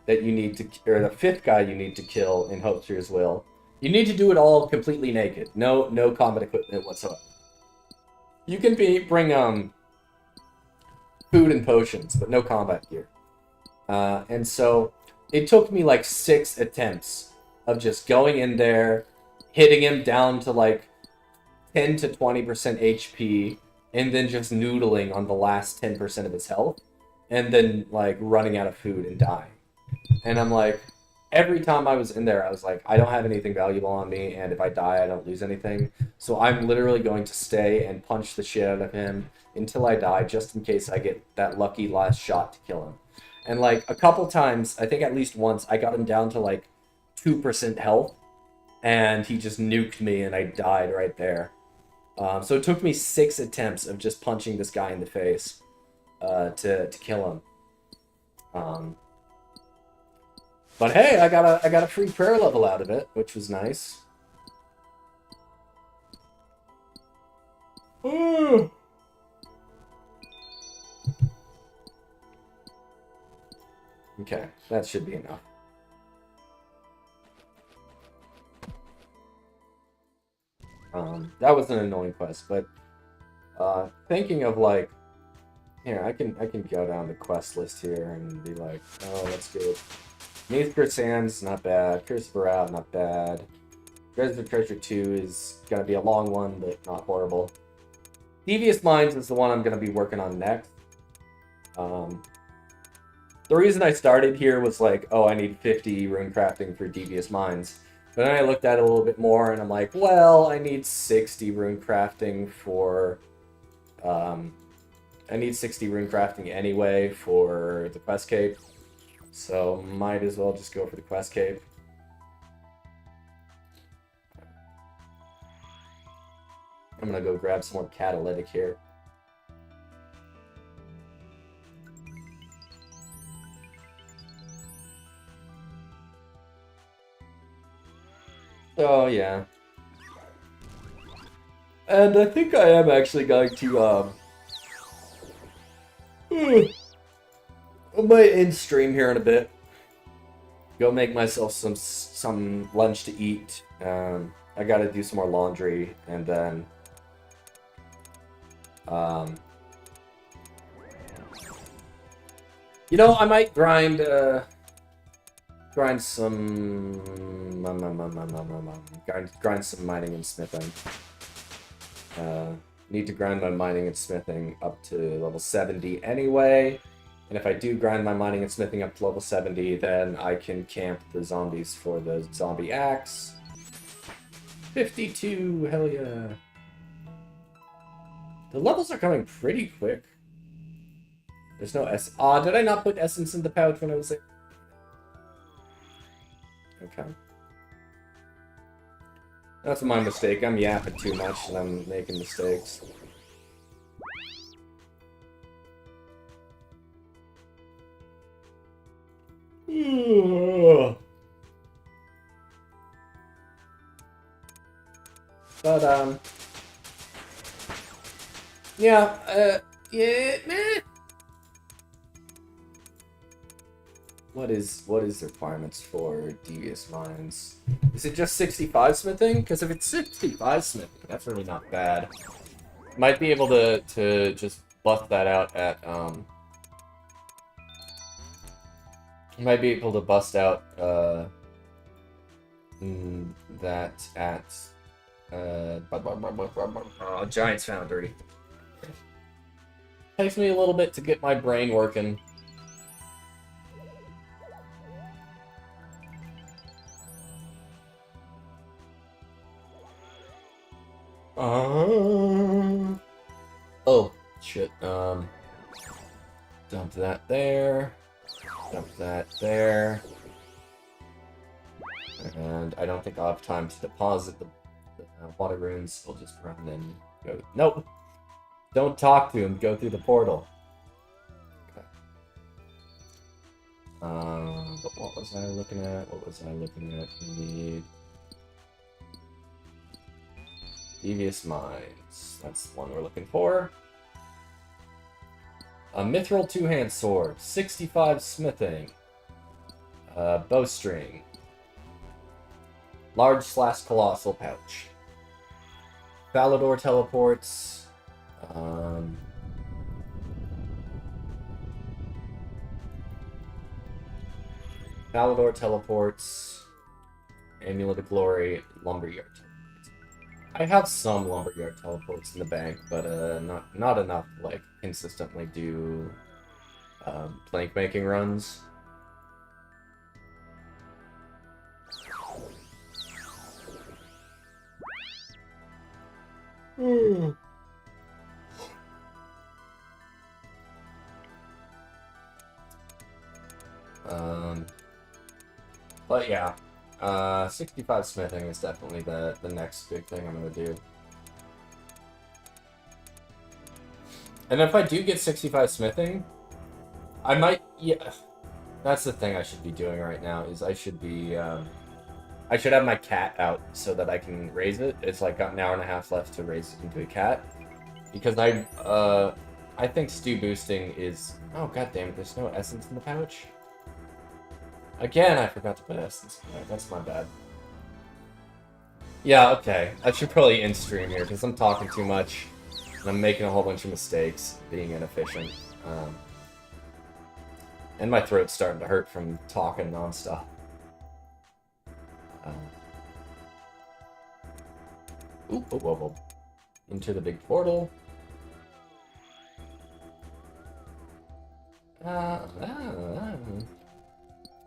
that you need to, or the 5th guy you need to kill in Hopster's Will, you need to do it all completely naked. No combat equipment whatsoever. You can bring food and potions, but no combat gear. And so it took me like 6 attempts of just going in there, hitting him down to like 10 to 20% HP, and then just noodling on the last 10% of his health, and then like running out of food and dying. And I'm like, every time I was in there, I was like, I don't have anything valuable on me, and if I die, I don't lose anything. So I'm literally going to stay and punch the shit out of him until I die, just in case I get that lucky last shot to kill him. And like a couple times, I think at least once, I got him down to like 2% health, and he just nuked me, and I died right there. So it took me 6 attempts of just punching this guy in the face to kill him. But hey, I got a free prayer level out of it, which was nice. Ooh. Okay, that should be enough. That was an annoying quest, but thinking of like, here, I can go down the quest list here and be like, oh, that's good. Neathcur Sands, not bad. Curse of Barad, not bad. Dresden Treasure 2 is going to be a long one, but not horrible. Devious Mines is the one I'm going to be working on next. The reason I started here was like, oh, I need 50 rune crafting for Devious Mines. But then I looked at it a little bit more, and I'm like, well, I need 60 rune crafting for... I need 60 rune crafting anyway for the quest cape. So might as well just go for the quest cape. I'm gonna go grab some more catalytic here. Oh yeah. And I think I am actually going to I might end stream here in a bit. Go make myself some lunch to eat. I gotta do some more laundry, and then you know, I might grind some grind some mining and smithing. Need to grind my mining and smithing up to level 70 anyway. And if I do grind my mining and smithing up to level 70, then I can camp the zombies for the zombie axe. 52, hell yeah. The levels are coming pretty quick. There's no S. Did I not put essence in the pouch when I was there? Okay. That's my mistake. I'm yapping too much and I'm making mistakes. But, yeah, meh. What is the requirements for Devious Mines? Is it just 65 smithing? Because if it's 65 smithing, that's really not bad. Might be able to just buff that out at, might be able to bust out, that at, Giant's Foundry. Takes me a little bit to get my brain working. Oh, shit, dump that there. Dump that there. And I don't think I'll have time to deposit the water runes. I'll just run and go. Nope! Don't talk to him, go through the portal. Okay. But what was I looking at? We need Devious Mines. That's the one we're looking for. A Mithril two-hand sword, 65 smithing. Bowstring. Large/colossal pouch. Falador teleports. Falador teleports. Amulet of Glory. Lumberyard. I have some Lumberyard teleports in the bank, but not enough to like consistently do plank making runs. But yeah, 65 smithing is definitely the next big thing I'm gonna do. And if I do get 65 smithing, I might, yeah, that's the thing I should be doing right now, is I should be, I should have my cat out so that I can raise it. It's like got an hour and a half left to raise it into a cat. Because I think stew boosting is, oh god damn it, there's no essence in the pouch? Again, I forgot to put essence in there, that's my bad. Yeah, okay, I should probably end stream here, because I'm talking too much. And I'm making a whole bunch of mistakes, being inefficient. And my throat's starting to hurt from talking nonstop. Oop, whoa, whoa, whoa. Into the big portal.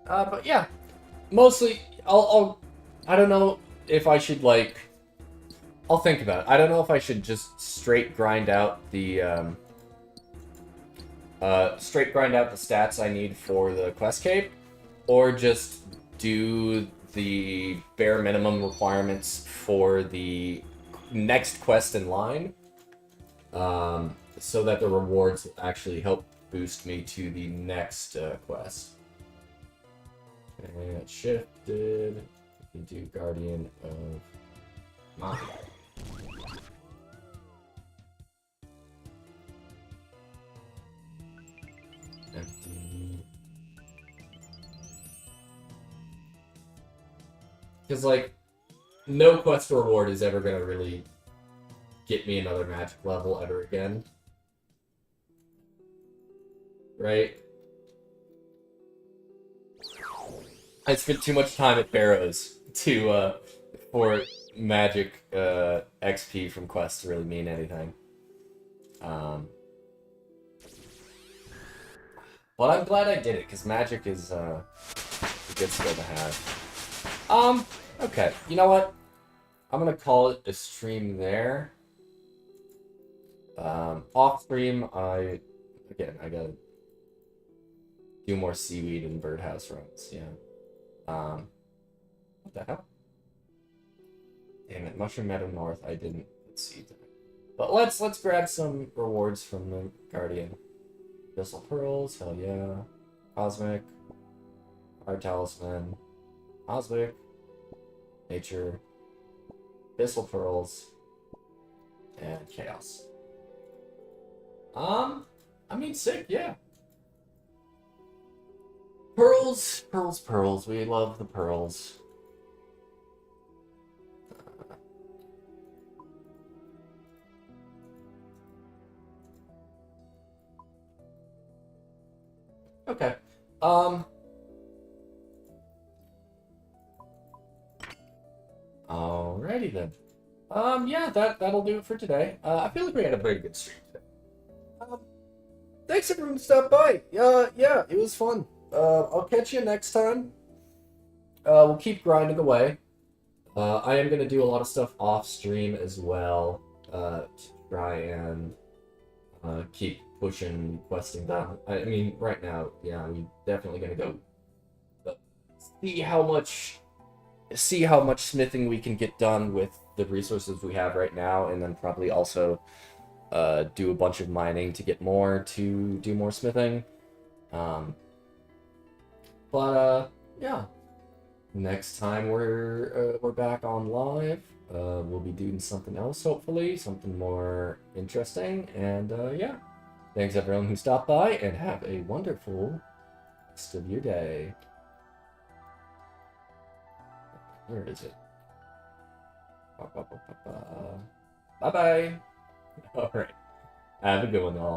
But yeah, mostly, I don't know if I should, like, I'll think about it. I don't know if I should just straight grind out the stats I need for the quest cape, or just do the bare minimum requirements for the next quest in line, so that the rewards actually help boost me to the next quest. And shifted. We can do Guardian of Maya. Empty. Because, like, no quest reward is ever going to really get me another magic level ever again. Right? I spent too much time at Barrows for magic XP from quests to really mean anything. But I'm glad I did it, because magic is a good skill to have. Okay, you know what? I'm gonna call it a stream there. Off stream, I gotta do more seaweed and birdhouse runs, yeah. What the hell? Damn it, Mushroom Meadow North, I didn't put seeds in it. But let's grab some rewards from the Guardian. Abyssal Pearls, hell yeah. Cosmic. Fire Talisman. Cosmic. Nature. Abyssal Pearls. And Chaos. I mean, sick, yeah. Pearls, pearls, pearls. We love the pearls. Okay. Alrighty then. Yeah, that'll do it for today. I feel like we had a very good stream today. Thanks everyone who stopped by. Yeah, it was fun. I'll catch you next time. We'll keep grinding away. I am gonna do a lot of stuff off stream as well, to try and keep pushing questing down. I mean, right now, yeah, I'm definitely gonna go see how much smithing we can get done with the resources we have right now, and then probably also do a bunch of mining to get more to do more smithing. Yeah. Next time we're back on live, we'll be doing something else, hopefully, something more interesting, and yeah. Thanks everyone who stopped by, and have a wonderful rest of your day. Where is it? Bye bye. All right. Have a good one, all.